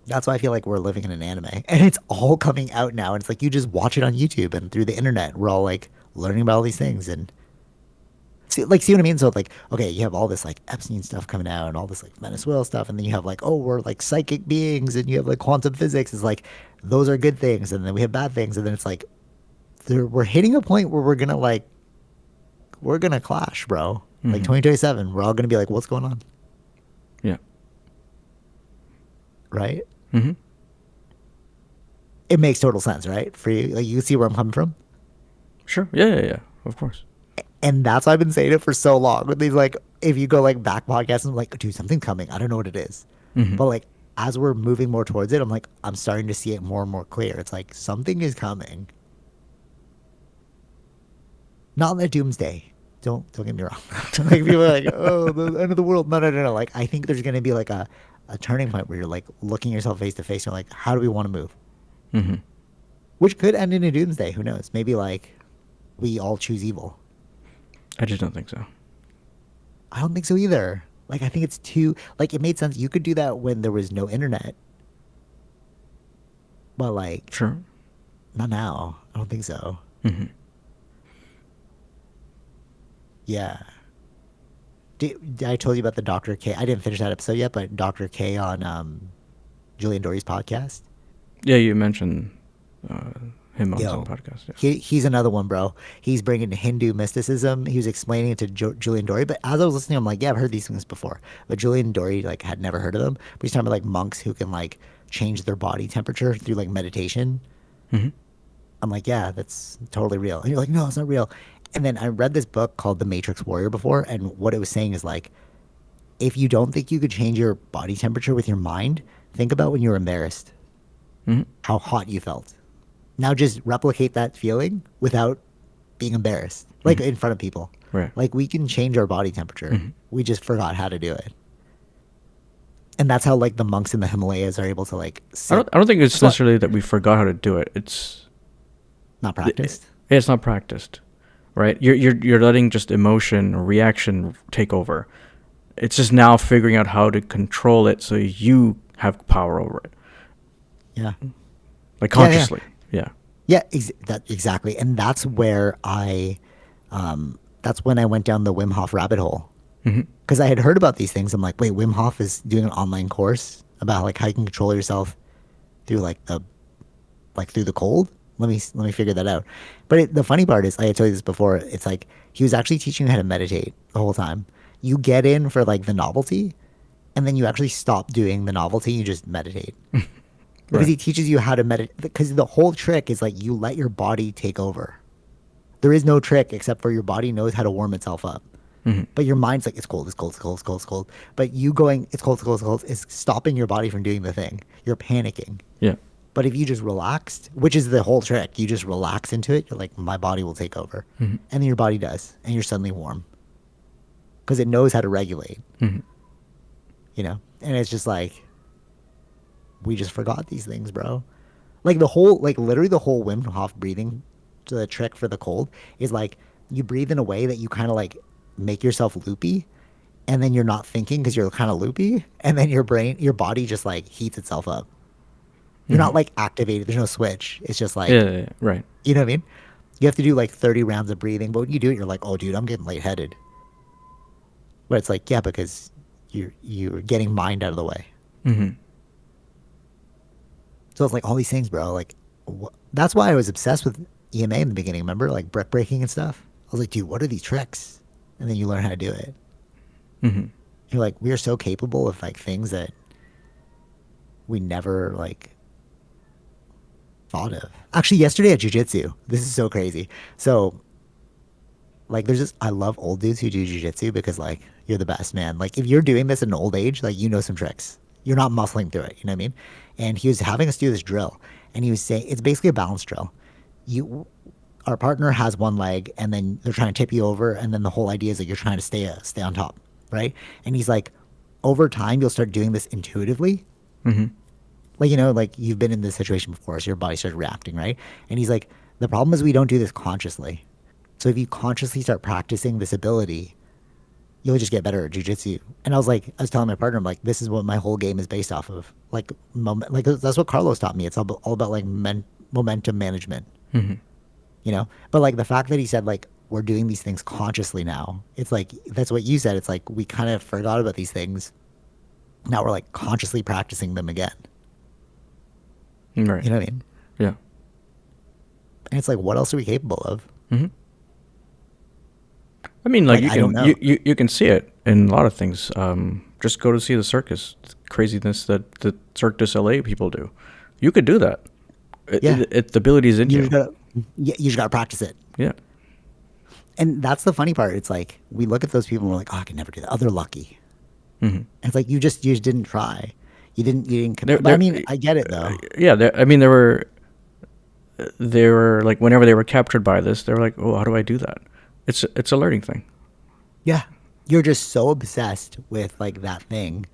That's why I feel like we're living in an anime. And it's all coming out now. And it's like, you just watch it on YouTube and through the internet. We're all like learning about all these things. And see what I mean? So like, okay, you have all this like Epstein stuff coming out and all this like Venezuela stuff. And then you have like, oh, we're like psychic beings. And you have like quantum physics. It's like, those are good things. And then we have bad things. And then it's like, we're hitting a point where we're going to clash, bro. Like 2027, we're all going to be like, what's going on? Yeah. Right? It makes total sense, right? For you, like, you see where I'm coming from? Sure. Yeah, yeah, yeah. Of course. And that's why I've been saying it for so long. With these, like, if you go like back podcasts, I'm like, dude, something's coming. I don't know what it is. But like, as we're moving more towards it, I'm like, I'm starting to see it more and more clear. It's like, something is coming. Not in the doomsday. Don't get me wrong. Like, people are like, oh, the end of the world. No. Like, I think there's gonna be like a turning point where you're like looking yourself face to face. You're like, how do we want to move? Which could end in a doomsday. Who knows? Maybe like we all choose evil. I just don't think so. I don't think so either. Like, I think it's too, like, it made sense. You could do that when there was no internet. But like, Sure. not now. I don't think so. Yeah. Did I told you about the Dr. K? I didn't finish that episode yet, but Dr. K on Julian Dory's podcast. Yeah, you mentioned him on Yo, some podcast. Yeah. He's another one, bro. He's bringing Hindu mysticism. He was explaining it to Julian Dory, but as I was listening, I'm like, yeah, I've heard these things before. But Julian Dory like had never heard of them. But he's talking about like monks who can like change their body temperature through like meditation. I'm like, yeah, that's totally real. And you're like, no, it's not real. And then I read this book called The Matrix Warrior before, and what it was saying is like, if you don't think you could change your body temperature with your mind, think about when you were embarrassed, how hot you felt. Now just replicate that feeling without being embarrassed, like in front of people. Right. Like, we can change our body temperature. We just forgot how to do it. And that's how like the monks in the Himalayas are able to like sit. I don't think it's necessarily that we forgot how to do it. It's not practiced. It's not practiced. Right? You're letting just emotion or reaction take over. It's just now figuring out how to control it so you have power over it. Yeah. Like consciously. Yeah. Exactly. And that's where that's when I went down the Wim Hof rabbit hole. Because I had heard about these things. I'm like, wait, Wim Hof is doing an online course about like how you can control yourself through through the cold. Let me figure that out. But the funny part is, I had told you this before. It's like he was actually teaching you how to meditate the whole time. You get in for like the novelty, and then you actually stop doing the novelty. You just meditate because he teaches you how to meditate. Because the whole trick is like you let your body take over. There is no trick except for your body knows how to warm itself up. But your mind's like, it's cold, it's cold, it's cold, it's cold, it's cold. But you going, it's cold, it's cold, it's cold, is stopping your body from doing the thing. You're panicking. Yeah. But if you just relaxed, which is the whole trick, you just relax into it, you're like, my body will take over. And then your body does. And you're suddenly warm. Because it knows how to regulate. You know? And it's just like, we just forgot these things, bro. Like literally the whole Wim Hof breathing, the trick for the cold is like, you breathe in a way that you kind of like make yourself loopy, and then you're not thinking because you're kind of loopy, and then your body just like heats itself up. You're not like activated. There's no switch. It's just like, Yeah, right. you know what I mean? You have to do like 30 rounds of breathing, but when you do it, you're like, oh, dude, I'm getting lightheaded. But it's like, yeah, because you're getting mind out of the way. So it's like all these things, bro. Like, that's why I was obsessed with EMA in the beginning. Remember, like brick breaking and stuff. I was like, dude, what are these tricks? And then you learn how to do it. You're like, we are so capable of like things that we never like thought of. Actually, yesterday at jiu-jitsu, this is so crazy. So like there's this, I love old dudes who do jiu-jitsu because like you're the best, man. Like if you're doing this in old age, like you know some tricks. You're not muscling through it, you know what I mean? And he was having us do this drill, and he was saying it's basically a balance drill. Our partner has one leg, and then they're trying to tip you over, and then the whole idea is that you're trying to stay on top, right? And he's like, over time, you'll start doing this intuitively. Like, you know, like you've been in this situation before, so your body starts reacting, right? And he's like, the problem is we don't do this consciously. So if you consciously start practicing this ability, you'll just get better at jiu-jitsu. And I was telling my partner, I'm like, this is what my whole game is based off of. Like, that's what Carlos taught me. It's all about like momentum management. You know, but like the fact that he said like we're doing these things consciously now, it's like that's what you said. It's like we kind of forgot about these things. Now we're like consciously practicing them again. Right. You know what I mean? Yeah. And it's like, what else are we capable of? I mean, like I don't know. you can see it in a lot of things. Just go to see the circus, the craziness that the Cirque du Soleil people do. You could do that. Yeah. The ability is in you. You just gotta practice it. Yeah. And that's the funny part. It's like we look at those people and we're like, oh, I can never do that. Oh, they're lucky. And it's like you just didn't try. You didn't. But I mean, I get it though. Yeah. I mean, they were like, whenever they were captured by this, they were like, oh, how do I do that? It's a learning thing. Yeah. You're just so obsessed with like that thing.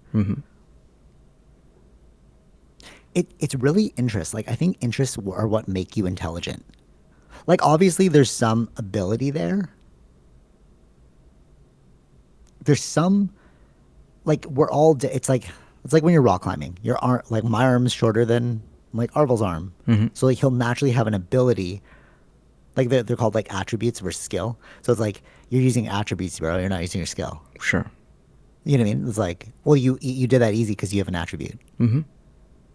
It's really interest. Like I think interests are what make you intelligent. Like obviously there's some ability there. There's some, like we're all, it's like when you're rock climbing. Your arm, like my arm's shorter than like Arvel's arm. So like he'll naturally have an ability. Like they're called like attributes versus skill. So it's like you're using attributes, bro. You're not using your skill. Sure. You know what I mean? It's like, well, you did that easy because you have an attribute.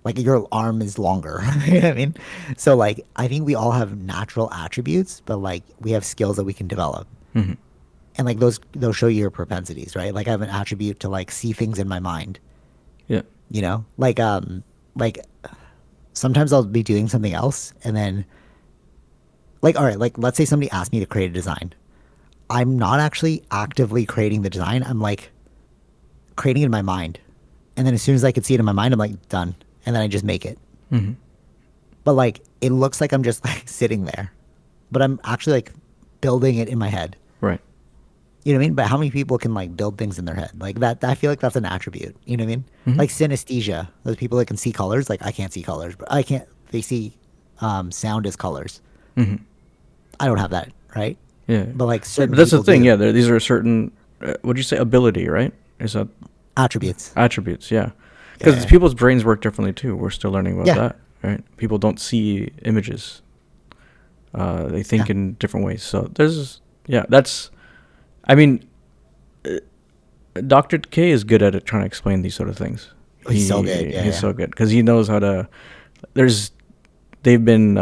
Like your arm is longer. You know what I mean? So like, I think we all have natural attributes, but like we have skills that we can develop. And like those show you your propensities, right? Like I have an attribute to like see things in my mind. Yeah. You know, like sometimes I'll be doing something else, and then like, all right, like let's say somebody asked me to create a design. I'm not actually actively creating the design. I'm like creating it in my mind. And then as soon as I can see it in my mind, I'm like, done. And then I just make it. But like, it looks like I'm just like sitting there, but I'm actually like building it in my head. Right. You know what I mean? But how many people can like build things in their head? Like that, I feel like that's an attribute. You know what I mean? Like synesthesia, those people that can see colors. Like I can't see colors, but they see sound as colors. I don't have that, right? Yeah. But like certain that's the people thing. do. Yeah. These are certain, would you say ability, right? Is that Attributes. attributes? Yeah. Because Yeah. people's brains work differently too. We're still learning about Yeah. that, right? People don't see images. They think in different ways. So that's, I mean, Dr. K is good at it, trying to explain these sort of things. He's so good. Yeah, He's yeah. so good because he knows how to. They've been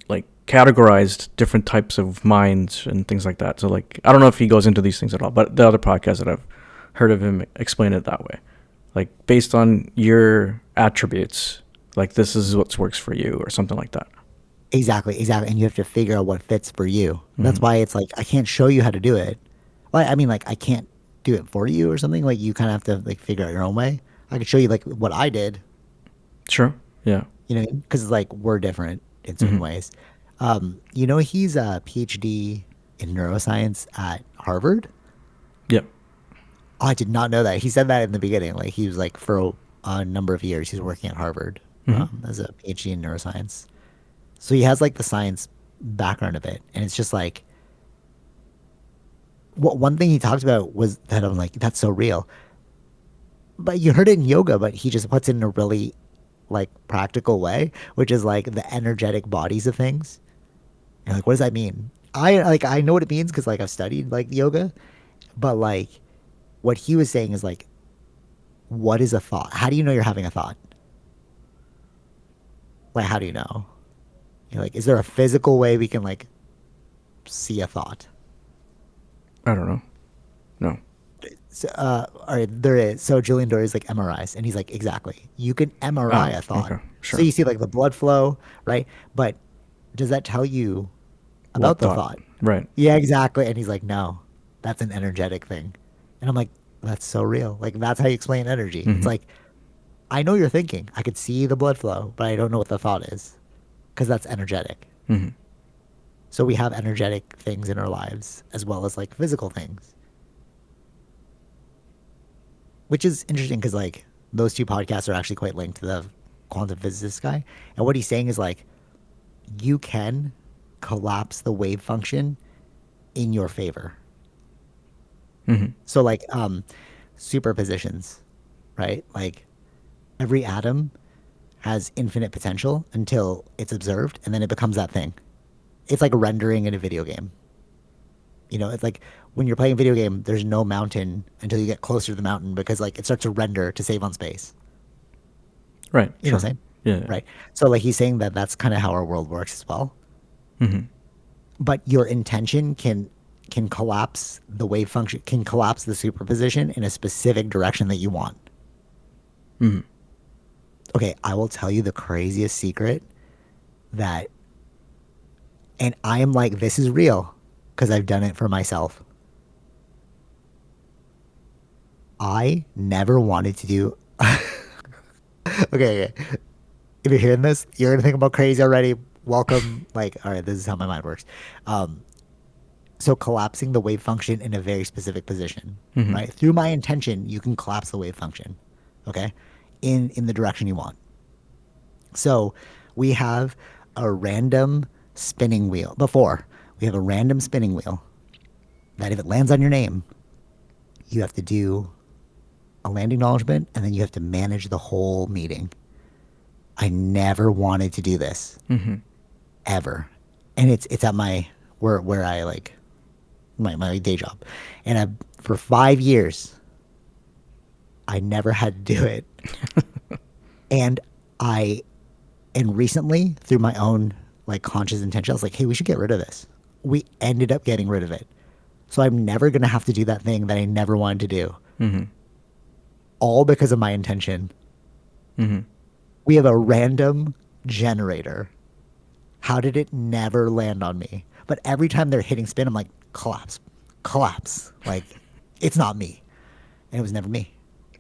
like categorized different types of minds and things like that. So like I don't know if he goes into these things at all, but the other podcasts that I've heard of him explain it that way, like based on your attributes, like this is what works for you or something like that. Exactly, exactly. And you have to figure out what fits for you. That's why it's like I can't show you how to do it. Well, I mean, like I can't do it for you or something. Like you kind of have to like figure out your own way. I could show you like what I did, Sure. Yeah. you know, because like we're different in certain ways. You know, he's a PhD in neuroscience at Harvard. Yep. Oh, I did not know that. He said that in the beginning. Like he was like for a number of years, he's working at Harvard as a PhD in neuroscience. So he has like the science background of it, and it's just like what one thing he talked about was that I'm like that's so real. But you heard it in yoga, but he just puts it in a really like practical way, which is like the energetic bodies of things. You're like, what does that mean? I know what it means because like I've studied like yoga, but like what he was saying is like, what is a thought? How do you know you're having a thought? Like, how do you know? You're like, is there a physical way we can like see a thought? I don't know. No. So, all right, there is. So Julian Dory is like MRIs, and he's like, exactly. You can MRI Oh, a thought. okay. So Sure. you see like the blood flow, right? But does that tell you about What the thought? thought? Right. Yeah, exactly. And he's like, no, that's an energetic thing. And I'm like, that's so real. Like that's how you explain energy. It's Mm-hmm. like, I know you're thinking. I could see the blood flow, but I don't know what the thought is because that's energetic. Mm-hmm. So we have energetic things in our lives as well as like physical things, which is interesting because like those two podcasts are actually quite linked to the quantum physicist guy. And what he's saying is like you can collapse the wave function in your favor. Mm-hmm. So like superpositions, right? Like every atom has infinite potential until it's observed and then it becomes that thing. It's like rendering in a video game. You know, it's like when you're playing a video game, there's no mountain until you get closer to the mountain because like it starts to render to save on space. Right. You know Sure. what I'm saying? Yeah. Right. So like he's saying that that's kind of how our world works as well. Mm-hmm. But your intention can collapse the wave function, can collapse the superposition in a specific direction that you want. Mm-hmm. Okay, I will tell you the craziest secret that, and I am like, this is real because I've done it for myself. I never wanted to do. Okay. If you're hearing this, you're gonna think about crazy already. Welcome. Like, all right, this is how my mind works. Um, so collapsing the wave function in a very specific position, Mm-hmm. right? Through my intention, you can collapse the wave function, okay, in the direction you want. So we have a random spinning wheel. Before we have a random spinning wheel that if it lands on your name, you have to do a landing acknowledgement and then you have to manage the whole meeting. I never wanted to do this Mm-hmm. ever, and it's at my where I like my day job, and for 5 years I never had to do it, and I and recently through my own like conscious intention I was like, hey, we should get rid of this. We ended up getting rid of it, so I'm never gonna have to do that thing that I never wanted to do, Mm-hmm. all because of my intention. Mm-hmm. We have a random generator. How did it never land on me? But every time they're hitting spin, I'm like, collapse, collapse. Like, it's not me. And it was never me.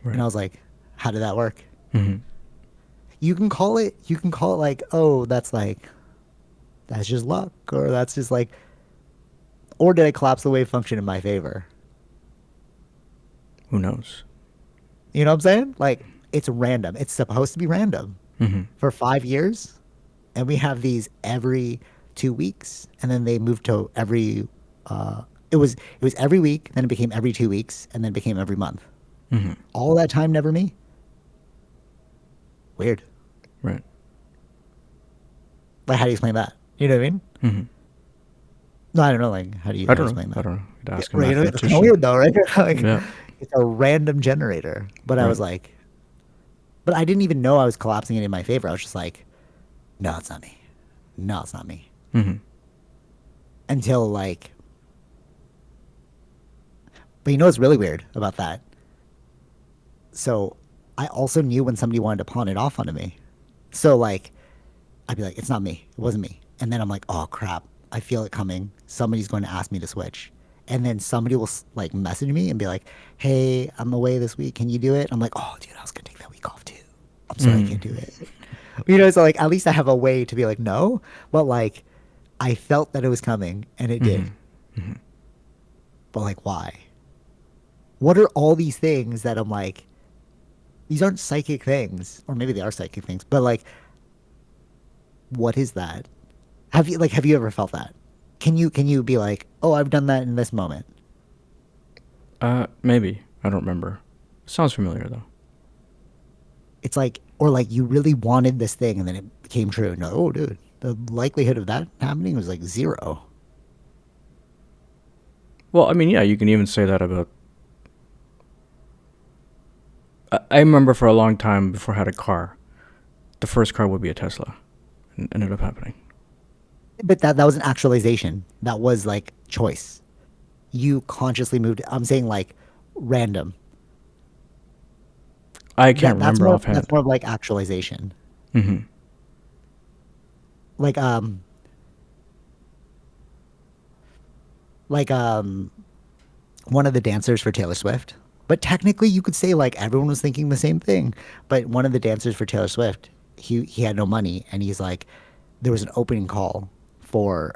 Right. And I was like, how did that work? Mm-hmm. You can call it like, oh, that's just luck. Or that's just like, or did I collapse the wave function in my favor? Who knows? You know what I'm saying? Like, it's random. It's supposed to be random Mm-hmm. for 5 years. And we have these every 2 weeks. And then they moved to every, it was every week. Then it became every 2 weeks. And then it became every month. Mm-hmm. All that time, never me. Weird. Right. Like, how do you explain that? You know what I mean? Mm-hmm. No, I don't know. Like, how do you I don't know. explain I that? don't know. You'd Yeah, ask a right. You know, it's kind of mathematician. weird though, right? Like, Yeah. it's a random generator. But I Right. was like, but I didn't even know I was collapsing it in my favor. I was just like, no, it's not me. No, it's not me. Mm-hmm. Until like, but you know what's really weird about that? So I also knew when somebody wanted to pawn it off onto me. So like, I'd be like, it's not me. It wasn't me. And then I'm like, oh crap. I feel it coming. Somebody's going to ask me to switch. And then somebody will like message me and be like, hey, I'm away this week. Can you do it? I'm like, oh, dude, I was going to take that week off too. I'm sorry I can't do Mm-hmm. it. You know, so like at least I have a way to be like, no. But like, I felt that it was coming and it did. Mm-hmm. But like, why? What are all these things that I'm like, these aren't psychic things, or maybe they are psychic things, but like, what is that? Have you ever felt that? Can you be like, oh, I've done that in this moment? Maybe. I don't remember. Sounds familiar though. It's like, or like you really wanted this thing and then it became true. No, oh, dude, the likelihood of that happening was like zero. Well, I mean, yeah, you can even say that about. I remember for a long time before I had a car, the first car would be a Tesla, and ended up happening. But that was an actualization. That was like choice. You consciously moved. I'm saying like random. I can't That's remember more. That's offhand. more of like actualization. Mm-hmm. Like like one of the dancers for Taylor Swift. But technically, you could say like everyone was thinking the same thing. But one of the dancers for Taylor Swift, he had no money, and he's like, there was an opening call for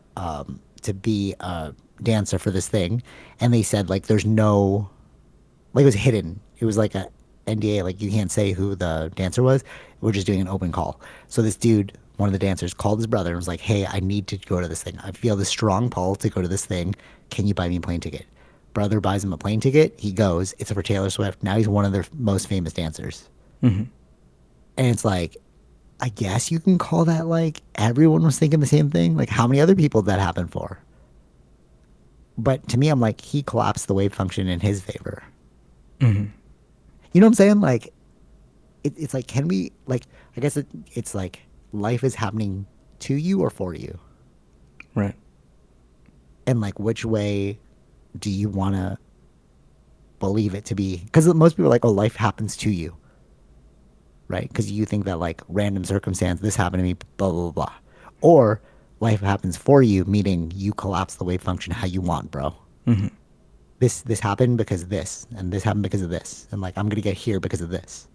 to be a dancer for this thing, and they said like there's no like it was hidden. It was like a NDA, like you can't say who the dancer was. We're just doing an open call. So this dude, one of the dancers, called his brother and was like, "Hey, I need to go to this thing. I feel this strong pull to go to this thing. Can you buy me a plane ticket?" Brother buys him a plane ticket. He goes. It's for Taylor Swift. Now he's one of their most famous dancers. Mm-hmm. And it's like, I guess you can call that like everyone was thinking the same thing. Like how many other people did that happen for? But to me, I'm like, he collapsed the wave function in his favor. Mm-hmm. You know what I'm saying? Like it's like, can we like? I guess it's like life is happening to you or for you, Right. and like which way do you want to believe it to be? Because most people are like, oh, life happens to you, right? Because you think that like random circumstance, this happened to me, blah blah blah, or life happens for you, meaning you collapse the wave function how you want, bro. Mm-hmm. This happened because of this, and this happened because of this, and like I'm gonna get here because of this.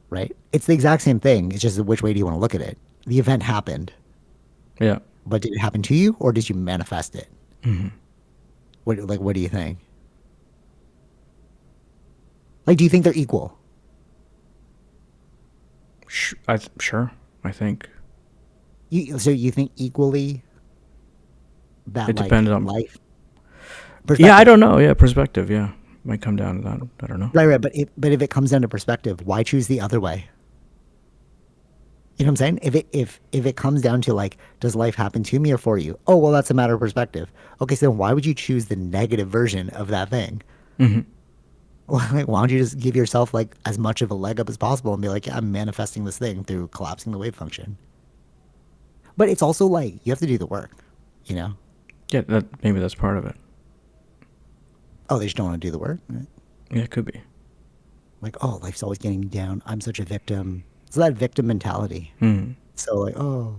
Right? It's the exact same thing. It's just which way do you want to look at it? The event happened, Yeah. but did it happen to you or did you manifest it? Mm-hmm. What do you think? Like, do you think they're equal? Sure. I think So you think equally that it like depends on. life Yeah, I perspective, don't know. Yeah, perspective. Yeah, might come down to that. I don't know. right? Right. But if it comes down to perspective, why choose the other way? You know what I'm saying? If it comes down to like, does life happen to me or for you? Oh well, that's a matter of perspective. Okay, so then why would you choose the negative version of that thing? Mm-hmm. Like, why don't you just give yourself like as much of a leg up as possible and be like, yeah, I'm manifesting this thing through collapsing the wave function. But it's also like you have to do the work, you know? Yeah, that maybe that's part of it. Oh, they just don't want to do the work. Right? Yeah, it could be. Like, oh, life's always getting me down. I'm such a victim. It's that victim mentality. Mm. So like, oh,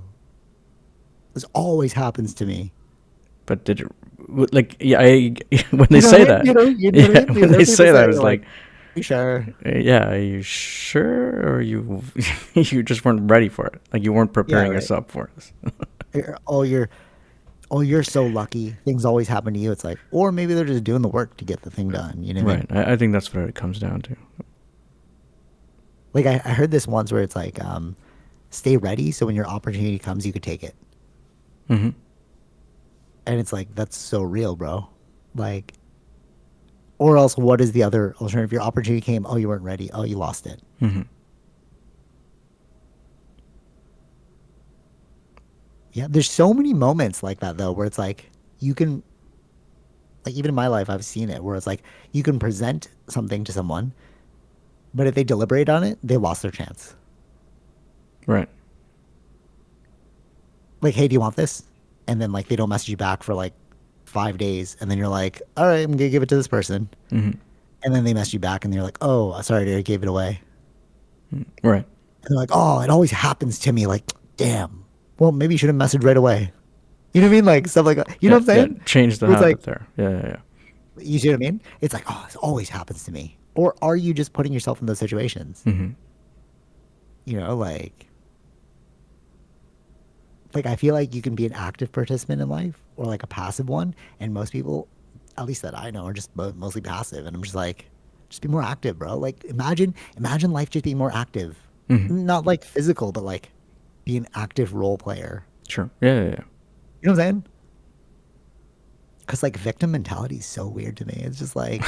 this always happens to me. But did it? Like, yeah, when they You know say what I mean? that, You know what I yeah, mean? Because when there they are people say that, saying it's like, like, you sure? yeah, are you sure, or you you just weren't ready for it? Like you weren't Yeah, preparing right. yourself for this. Oh, you're so lucky. Things always happen to you. It's like, or maybe they're just doing the work to get the thing done. You know what I mean? Right. I think that's what it comes down to. Like I heard this once where it's like, stay ready so when your opportunity comes, you could take it. Mm-hmm. And it's like that's so real, bro. Like, or else, what is the other alternative? Your opportunity came, oh, you weren't ready, oh, you lost it. Mm-hmm. Yeah, there's so many moments like that though, where it's like you can, like even in my life, I've seen it where it's like you can present something to someone, but if they deliberate on it, they lost their chance. Right. Like, hey, do you want this? And then like they don't message you back for like 5 days, and then you're like, all right, I'm gonna give it to this person, Hmm. and then they message you back, and they're like, oh, sorry, I gave it away. Right. And they're like, oh, it always happens to me. Like, damn. Well, maybe you should have messaged right away. You know what I mean? Like stuff like that. You know Yeah. what I'm Yeah. saying? Change the Where it's like, habit there. Yeah. Yeah. Yeah. you see what I mean? It's like, oh, this always happens to me. Or are you just putting yourself in those situations? Hmm. You know, like I feel like you can be an active participant in life or like a passive one, and most people, at least that I know, are just mostly passive. And I'm just like, just be more active, bro. Like imagine life just being more active, Hmm. not like physical, but like be an active role player. Sure. Yeah. Yeah. Yeah. You know what I'm saying? Because like victim mentality is so weird to me. It's just like,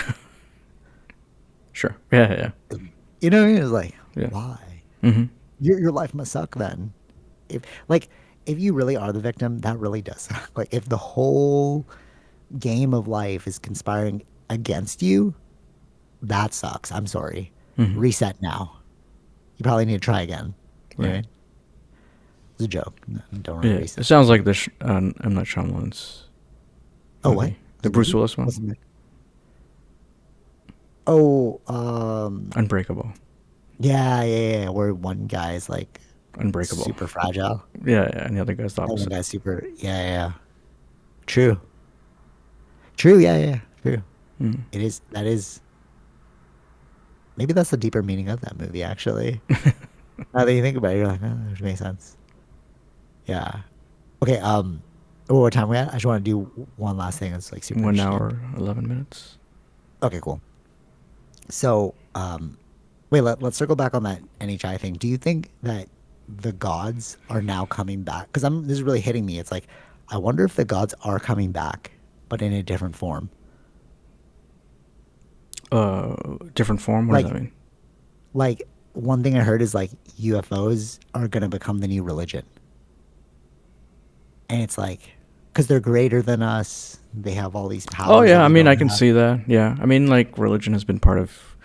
Sure. Yeah. Yeah. you know what I mean? It's like, Yeah. why? Hmm. Your life must suck then. If like if you really are the victim, that really does suck. Like if the whole game of life is conspiring against you, that sucks. I'm sorry. Hmm. Reset now. You probably need to try again. You know what I Right. mean? It's a joke. No, don't really Yeah. It reset. sounds like the M. Night Shyamalan's Oh, what? movie, the The Bruce movie? Willis one, What's the movie? Oh, Unbreakable. yeah, yeah, yeah. Where one guy is like Unbreakable. super fragile, Yeah. Yeah. And the other guy's the and one opposite. guy's super. Yeah, yeah, yeah. True. True. Yeah, yeah. Yeah. True. Mm. It is. That is. Maybe that's the deeper meaning of that movie. Actually, now that you think about it, you're like, oh, that makes sense. Yeah. Okay. What time we at? I just want to do one last thing. That's like super One interesting. hour, 11 minutes. Okay. Cool. So, wait. Let's circle back on that NHI thing. Do you think that the gods are now coming back? Because I'm. This is really hitting me. It's like, I wonder if the gods are coming back, but in a different form. Different form. What does Like, that mean? like one thing I heard is like UFOs are gonna become the new religion. And it's like, because they're greater than us, they have all these Oh powers that yeah, I we mean don't I can have. see that. Yeah, I mean like religion has been part of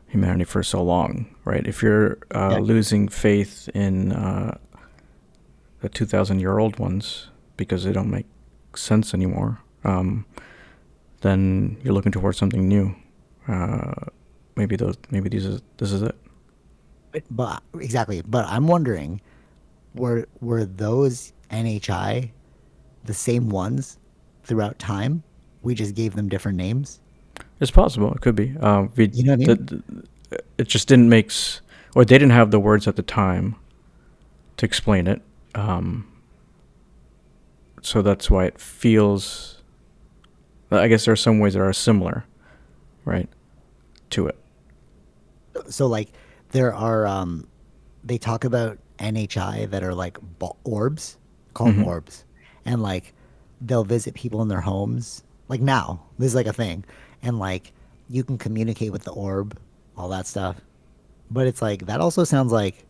humanity for so long, right? If you're Yeah. losing faith in the 2,000-year-old ones because they don't make sense anymore, then you're looking towards something new. Maybe this is it. But exactly. But I'm wondering, were those NHI the same ones throughout time? We just gave them different names. It's possible. It could be. You know what I mean? It just didn't or they didn't have the words at the time to explain it. So that's why it feels. I guess there are some ways that are similar, right, to it. So like there are they talk about NHI that are like orbs, call them Hmm. orbs, and like they'll visit people in their homes. Like now, this is like a thing, and like you can communicate with the orb, all that stuff. But it's like that also sounds like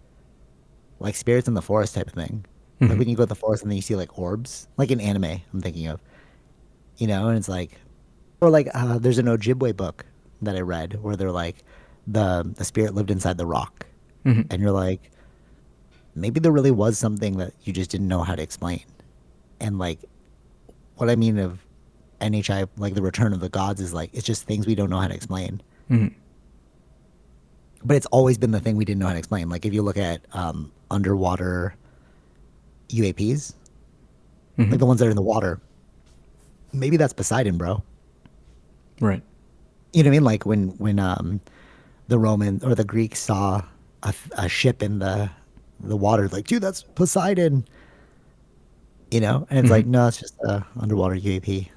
spirits in the forest type of thing. Like Hmm. when you go to the forest and then you see like orbs, like in anime. I'm thinking of, and it's like, or like there's an Ojibwe book that I read where they're like the spirit lived inside the rock, Hmm. and you're like, maybe there really was something that you just didn't know how to explain. And like what I mean of NHI, like the return of the gods, is like it's just things we don't know how to explain. Hmm. But it's always been the thing we didn't know how to explain. Like if you look at underwater UAPs, Hmm. like the ones that are in the water, maybe that's Poseidon, bro. Right. You know what I mean? Like when the Roman or the Greeks saw a ship in the water, like, dude, that's Poseidon. And it's Hmm. like, no, it's just a underwater UAP.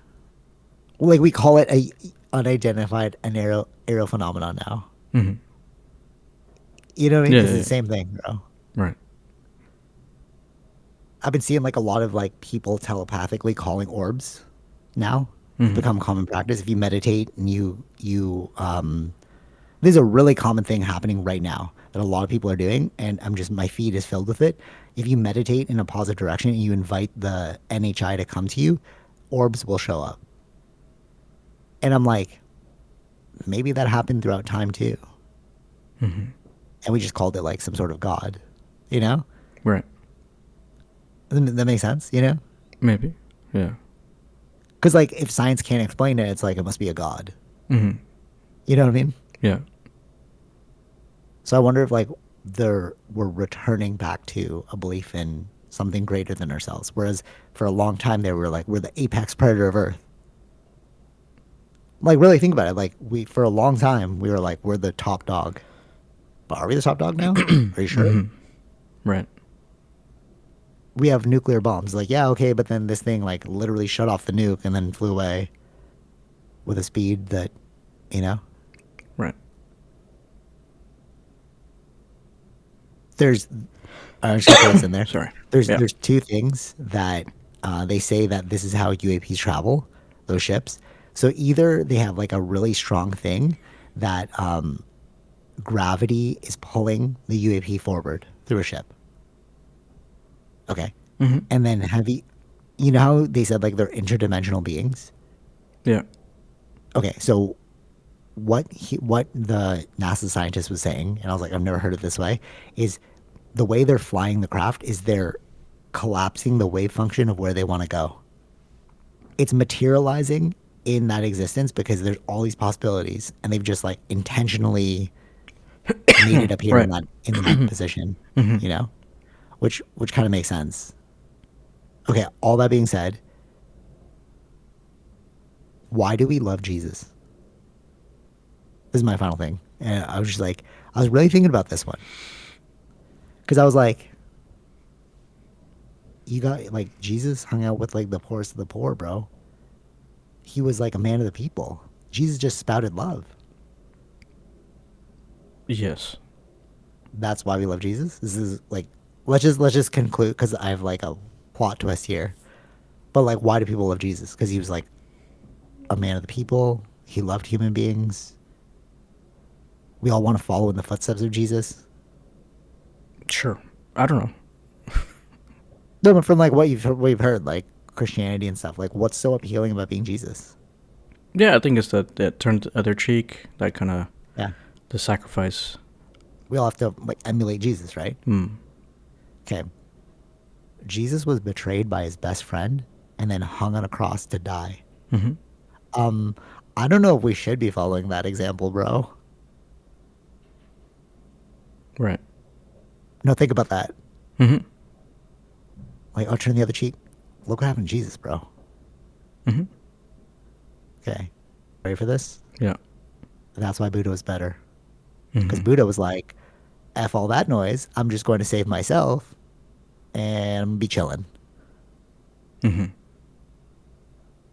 Like we call it a unidentified aerial phenomenon now. Hmm. You know what I mean? Yeah, It's yeah, the yeah. same thing, bro. Right. I've been seeing like a lot of like people telepathically calling orbs now. It's Hmm. become common practice. If you meditate and you there's a really common thing happening right now. that a lot of people are doing, and my feed is filled with it. If you meditate in a positive direction and you invite the NHI to come to you, orbs will show up. And I'm like, maybe that happened throughout time too. And we just called it like some sort of god, you know? Right. Doesn't that make sense, you know? Maybe. Yeah. Because like if science can't explain it, it's like it must be a god. Mm-hmm. You know what I mean? Yeah. So I wonder if like we're returning back to a belief in something greater than ourselves. Whereas for a long time they were like, we're the apex predator of Earth. Like really think about it. Like for a long time we were like, we're the top dog. But are we the top dog now? Are you sure? Right. We have nuclear bombs. Like, yeah, okay, but then this thing like literally shut off the nuke and then flew away with a speed that, you know? Right. There's I'm just gonna throw this in there. Sorry. There's two things that they say that this is how UAPs travel, those ships. So either they have like a really strong thing that gravity is pulling the UAP forward through a ship. Okay. And then you know how they said like they're interdimensional beings? Yeah. Okay, so what the NASA scientist was saying, and I was like, I've never heard it this way, is the way they're flying the craft is they're collapsing the wave function of where they want to go. It's materializing in that existence because there's all these possibilities, and they've just like intentionally made it appear Right. in that position, you know, which kind of makes sense. Okay, all that being said, why do we love Jesus? This is my final thing. And I was just like, I was really thinking about this one. Because I was like, you got, like, Jesus hung out with, like, the poorest of the poor, bro. He was, like, a man of the people. Jesus just spouted love. Yes. That's why we love Jesus. This is, like, let's just conclude, because I have, like, a plot twist here. But, like, why do people love Jesus? Because he was, like, a man of the people. He loved human beings. We all want to follow in the footsteps of Jesus. Sure. I don't know. No, but from like what you've heard, like Christianity and stuff, like what's so appealing about being Jesus? Yeah, I think it's that turned the other cheek, that kind of Yeah, the sacrifice. we all have to like emulate Jesus, right? Okay. Jesus was betrayed by his best friend and then hung on a cross to die. I don't know if we should be following that example, bro. Right. No, think about that. Like, oh, turn the other cheek. Look what happened to Jesus, bro. Okay. Ready for this? Yeah. That's why Buddha was better. Because Buddha was like, F all that noise. I'm just going to save myself and I'm gonna be chilling.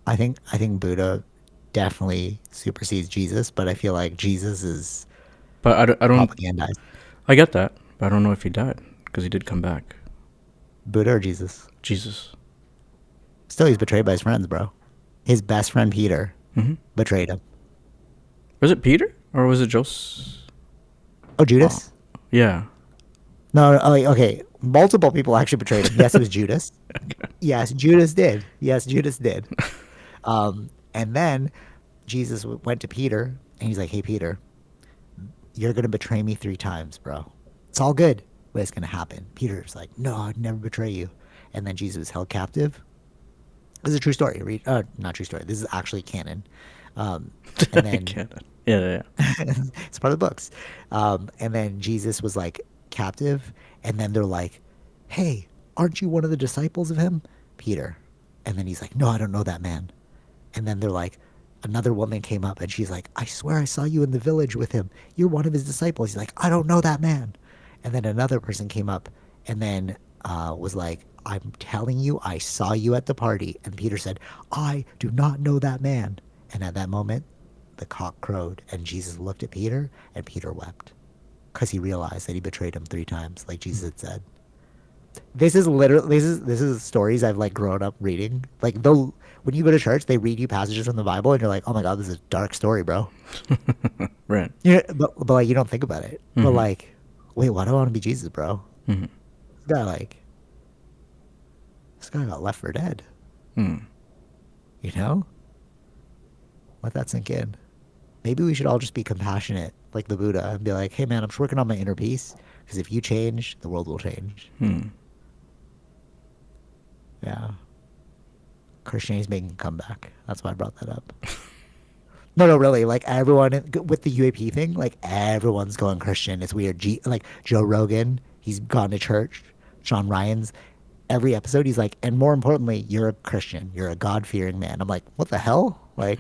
I think Buddha definitely supersedes Jesus, but I feel like Jesus is But I don't. propagandized. I get that, but I don't know if he died because he did come back. Buddha or Jesus? Jesus. Still, he's betrayed by his friends, bro. His best friend Peter betrayed him. Was it Peter or was it Joseph? Oh, Judas? Yeah. No, okay. Multiple people actually betrayed him. Yes, it was Judas. Yes, Judas did. Yes, Judas did. And then Jesus went to Peter, and he's like, hey, Peter, you're going to betray me 3 times, bro. It's all good, but it's going to happen. Peter's like, no, I'd never betray you. And then Jesus was held captive. This is a true story. Not true story. This is actually canon. And then Yeah. it's part of the books. And then Jesus was like captive, and then they're like, hey, aren't you one of the disciples of him, Peter? And then he's like, no, I don't know that man. And then they're like, another woman came up and she's like, I swear I saw you in the village with him. You're one of his disciples. He's like, I don't know that man. And then another person came up and then was like, I'm telling you, I saw you at the party. And Peter said, I do not know that man. And at that moment, the cock crowed and Jesus looked at Peter and Peter wept because he realized that he betrayed him 3 times, like Jesus had said. This is literally this is stories I've like grown up reading. Like though when you go to church, they read you passages from the Bible, and you're like, oh my god, this is a dark story, bro. Right. Yeah, but like you don't think about it. But like wait, why do I want to be Jesus, bro? Mm-hmm. This guy got left for dead. Mm. You know? Let that sink in. Maybe we should all just be compassionate, like the Buddha, and be like, hey man, I'm just working on my inner peace. Because if you change, the world will change. Hmm. Yeah. Christianity's making a comeback. That's why I brought that up. No, really. Like everyone with the UAP thing, like everyone's going Christian. It's weird. Like Joe Rogan, he's gone to church. Sean Ryan's, every episode, he's like, and more importantly, you're a Christian. You're a God fearing man. I'm like, what the hell? Like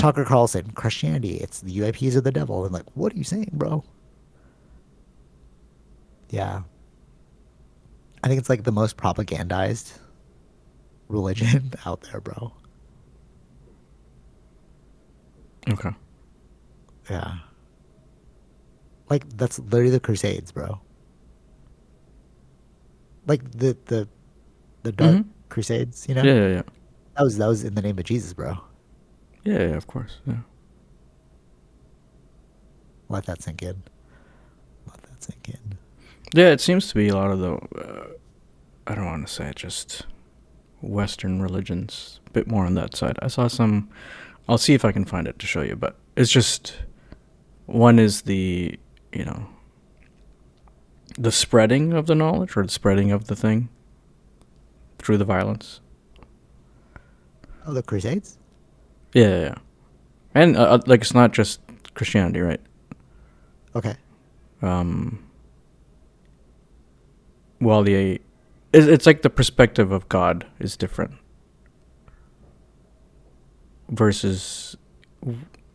Tucker Carlson, Christianity, it's the UAPs of the devil. And like, what are you saying, bro? Yeah. I think it's like the most propagandized religion out there, bro. Okay. Yeah. Like that's literally the Crusades, bro. Like the Dark Mm-hmm. Crusades, you know? Yeah, yeah, yeah. That was in the name of Jesus, bro. Yeah, yeah, of course. Yeah. Let that sink in. Let that sink in. Yeah, it seems to be a lot of the, I don't want to say it, just Western religions, a bit more on that side. I saw some, I'll see if I can find it to show you, but it's just, one is the, you know, the spreading of the knowledge or the spreading of the thing through the violence. Oh, the Crusades? Yeah, yeah, yeah. And, like, it's not just Christianity, right? Okay. Well, it's like the perspective of God is different versus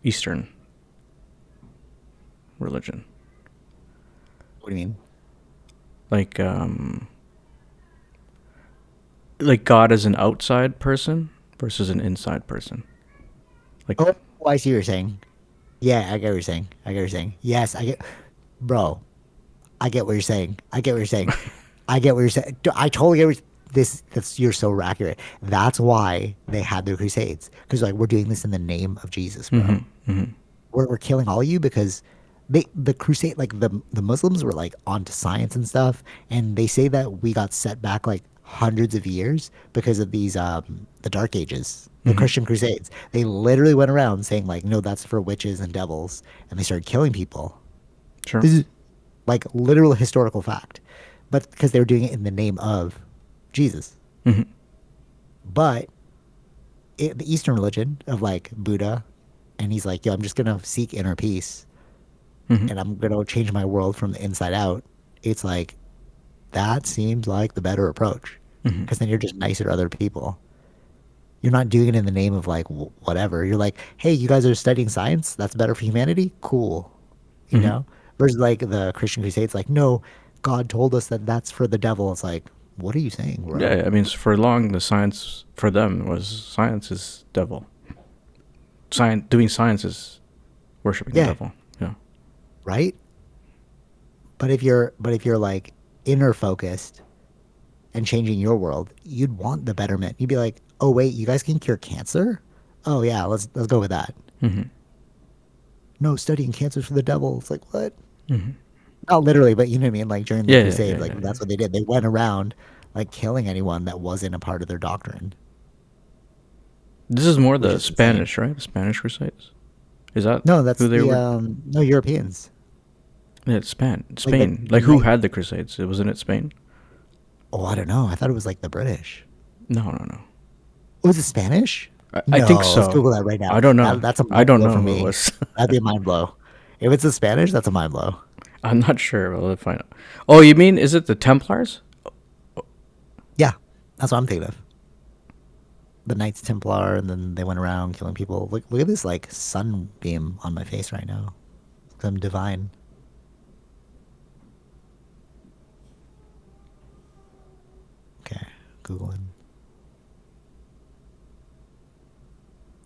Eastern religion. What do you mean? Like God as an outside person versus an inside person. Like, Oh, I see what you're saying. Yeah, I get what you're saying. I get what you're saying. Yes, I get, bro. I get what you're saying. I get what you're saying. I get what you're saying. I totally get what this. That's you're so accurate. That's why they had the Crusades because like we're doing this in the name of Jesus, bro. mm-hmm, mm-hmm, We're killing all you because the crusade like the Muslims were like onto science and stuff, and they say that we got set back like hundreds of years because of these the Dark Ages, the mm-hmm. Christian Crusades. They literally went around saying like, no, that's for witches and devils, and they started killing people. Sure. This is like literal historical fact, but because they were doing it in the name of Jesus. Mm-hmm. But the Eastern religion of like Buddha, and he's like, yo, I'm just gonna seek inner peace, Mm-hmm. and I'm gonna change my world from the inside out. It's like that seems like the better approach Mm-hmm. because then you're just nicer to other people. You're not doing it in the name of like whatever. You're like, hey, you guys are studying science. That's better for humanity. Cool, you Mm-hmm. know. Versus like the Christian Crusades, like, no, God told us that that's for the devil. It's like, what are you saying, bro? Yeah, I mean, for long, the science for them was science is devil. Doing science is worshiping the Yeah, devil. Yeah. right. But if you're like inner focused and changing your world, you'd want the betterment. You'd be like, oh wait, you guys can cure cancer? Oh yeah, let's go with that. Mm-hmm. No, studying cancer's for the devil. It's like what? Mm-hmm. Not literally, but you know what I mean. Like during the Yeah, yeah, crusade, yeah, like yeah, that's yeah. what they did. They went around like killing anyone that wasn't a part of their doctrine, This is more which the is insane. Spanish, right? The Spanish Crusades. Is that No, that's who they the were? no Europeans. Yeah, it's Like Spain. the Like who night. had the Crusades? Wasn't it Spain? Oh, I don't know. I thought it was like the British. No, no, no. Was it Spanish? I think No, let's so. Google that right now. I don't That know. that's a I mind don't blow know for who it me. was. That'd be a mind blow. If it's the Spanish, that's a mind blow. I'm not sure. Well, let's find out. Oh, you mean is it the Templars? Yeah, that's what I'm thinking of. The Knights Templar, and then they went around killing people. Look at this like sunbeam on my face right now. I'm divine. Okay, Googling.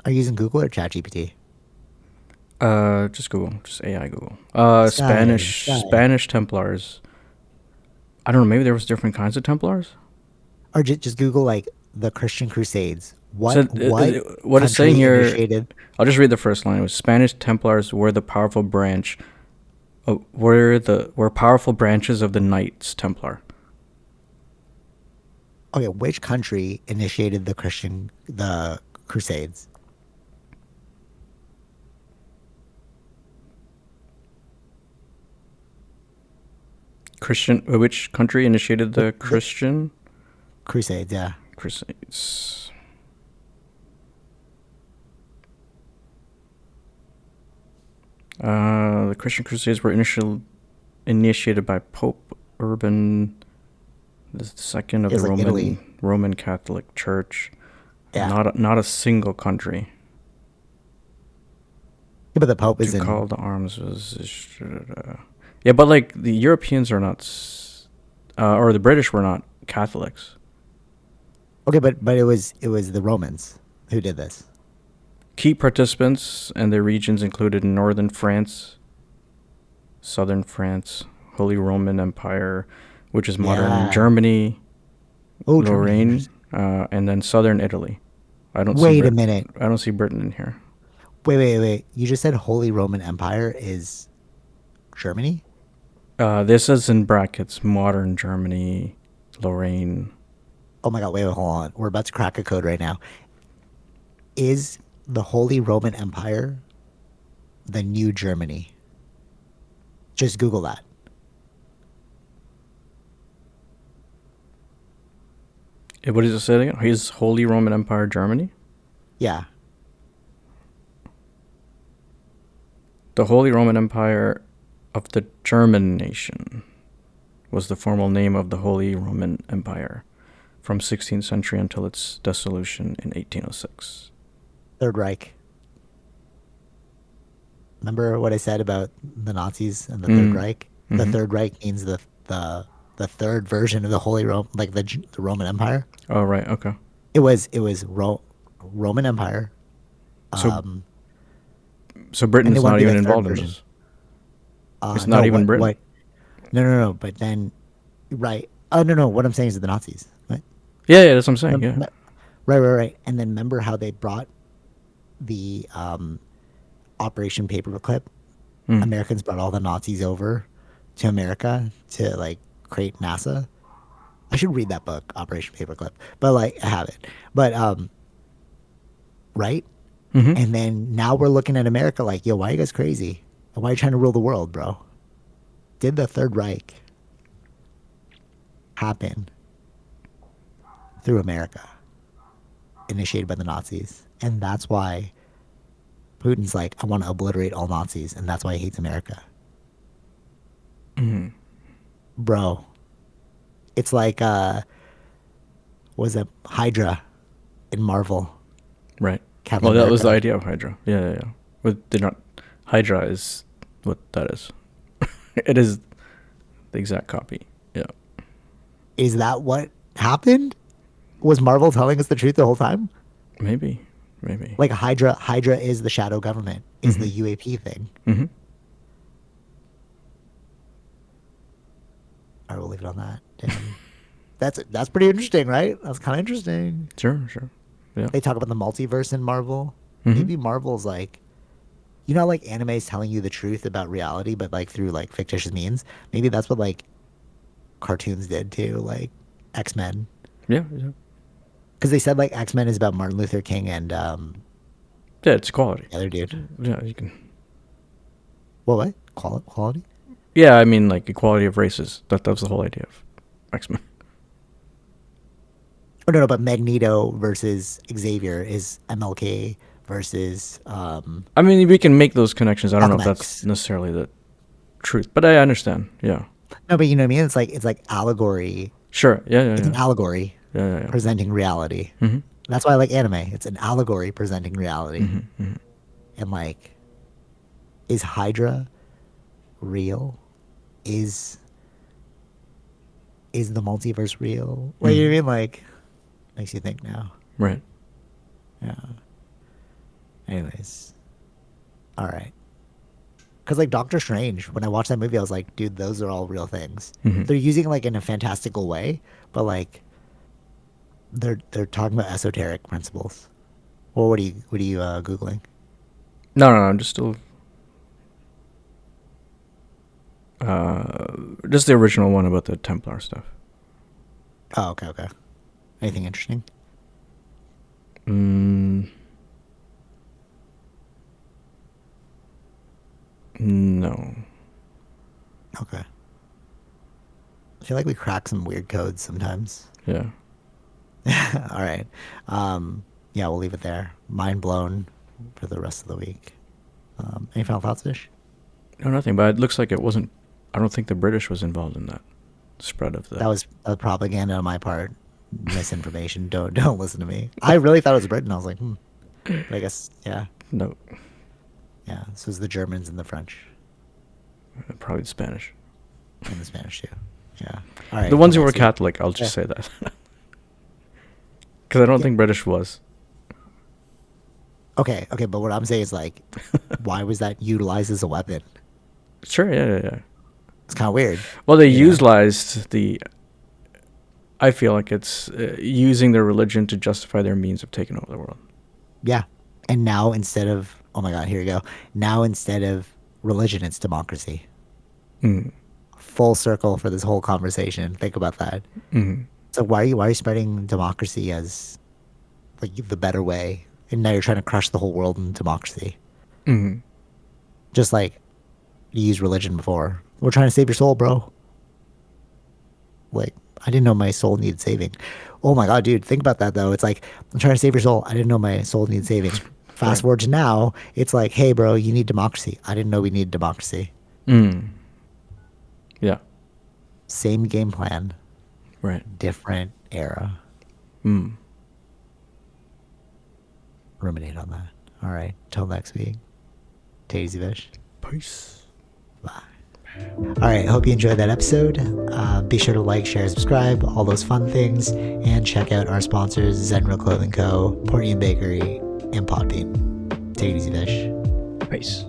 Are you using Google or ChatGPT? Just Google. Just AI Google. Sky. Spanish Templars. I don't know. Maybe there was different kinds of Templars. Or just Google like the Christian Crusades. So What what it's saying country here, initiated? I'll just read the first line. It was Spanish Templars were the powerful branch were powerful branches of the Knights Templar. Okay, which country initiated the Crusades? Which country initiated the Christian Crusades, yeah. Crusades? The Christian Crusades were initiated by Pope Urban the second of It was the like Italy. Roman Catholic Church. Yeah. Not a single country. Yeah, but the Pope is To in. call the arms was yeah, but like the Europeans are not, or the British were not Catholics. Okay, but it was the Romans who did this. Key participants and their regions included northern France, southern France, Holy Roman Empire, which is modern Yeah. Germany, Oh, Germany. Lorraine, and then southern Italy. Wait a minute. I don't see Britain in here. Wait. You just said Holy Roman Empire is Germany? This is in brackets: modern Germany, Lorraine. Oh my God, wait, hold on. We're about to crack a code right now. Is the Holy Roman Empire the new Germany? Just Google that. What does it say again? Is Holy Roman Empire Germany? Yeah. The Holy Roman Empire of the German nation was the formal name of the Holy Roman Empire from 16th century until its dissolution in 1806. Third Reich. Remember what I said about the Nazis and the Third Reich? The Third Reich means the third version of the Holy Rome, like the Roman Empire. Oh, right. Okay. It was Roman Empire. So Britain's they want not to be even the third involved in version. this. It's not No, even Britain. What? No. But then, right? Oh no. What I'm saying is the Nazis. Right? Yeah, that's what I'm saying. Yeah. Right. And then remember how they brought the Operation Paperclip? Americans brought all the Nazis over to America to like create NASA. I should read that book, Operation Paperclip. But like I have it. But right? And then now we're looking at America like, yo, why are you guys crazy? Why are you trying to rule the world, bro? Did the Third Reich happen through America, initiated by the Nazis? And that's why Putin's like, I want to obliterate all Nazis, and that's why he hates America. Bro, it's like, was it Hydra in Marvel? Right. Captain Well, that was the America. idea of Hydra. Yeah. But they're not. Hydra is what that is. It is the exact copy. Yeah. Is that what happened? Was Marvel telling us the truth the whole time? Maybe. Like Hydra is the shadow government, is the UAP thing. Mm-hmm. All right, we'll leave it on that. Damn. That's pretty interesting, right? That's kind of interesting. Sure. Yeah. They talk about the multiverse in Marvel. Mhm. Maybe Marvel's like, you know, like anime is telling you the truth about reality, but like through like fictitious means. Maybe that's what like cartoons did too, like X-Men. Yeah. Because they said like X-Men is about Martin Luther King and Yeah, it's quality. the other dude. Yeah, you can. What? Quality? Yeah, I mean like equality of races. That was the whole idea of X-Men. Oh no, but Magneto versus Xavier is MLK versus I mean, we can make those connections. I don't know if Malcolm that's X. necessarily the truth, but I understand. Yeah. No, but you know what I mean? It's like allegory. Sure. Yeah. It's an allegory Yeah. presenting reality. Mm-hmm. That's why I like anime. It's an allegory presenting reality. Mm-hmm. And like, is Hydra real? Is the multiverse real? Like, you know what I mean? Like, makes you think now. Right. Yeah. Anyways. All right. Because like Doctor Strange, when I watched that movie, I was like, dude, those are all real things. Mhm. They're using it, like in a fantastical way, but like they're talking about esoteric principles. Well, what are you googling? No. I'm just still. Just the original one about the Templar stuff. Oh, okay. Anything interesting? No. Okay. I feel like we crack some weird codes sometimes. Yeah. All right. Yeah, we'll leave it there. Mind blown for the rest of the week. Any final thoughts, Fish? No, nothing. But it looks like it wasn't. I don't think the British was involved in that spread of the. That was propaganda on my part. Misinformation. Don't listen to me. I really thought it was Britain. I was like, But I guess, yeah. No. Yeah. So it's the Germans and the French. Probably the Spanish. And the Spanish too. Yeah. All right. The ones who were next week. Catholic, I'll just say that. Because I don't think British was. Okay, but what I'm saying is like, why was that utilized as a weapon? Sure, yeah. It's kind of weird. Well, they utilized the. I feel like it's using their religion to justify their means of taking over the world. Yeah. And now instead of, oh my God, here you go. Now instead of religion, it's democracy. Full circle for this whole conversation. Think about that. So why are you spreading democracy as like the better way? And now you're trying to crush the whole world in democracy. Just like you used religion before. We're trying to save your soul, bro. Like, I didn't know my soul needed saving. Oh my God, dude, think about that though. It's like, I'm trying to save your soul. I didn't know my soul needed saving. Fast forward to now, it's like, hey, bro, you need democracy. I didn't know we needed democracy. Yeah. Same game plan. Right. Different era. Ruminate on that. All right. Till next week. Take it easy, Vish. Peace. Bye. All right. Hope you enjoyed that episode. Be sure to like, share, subscribe, all those fun things, and check out our sponsors, Zenro Clothing Co., Portian Bakery, and Podbean. Take it easy, Vish. Peace.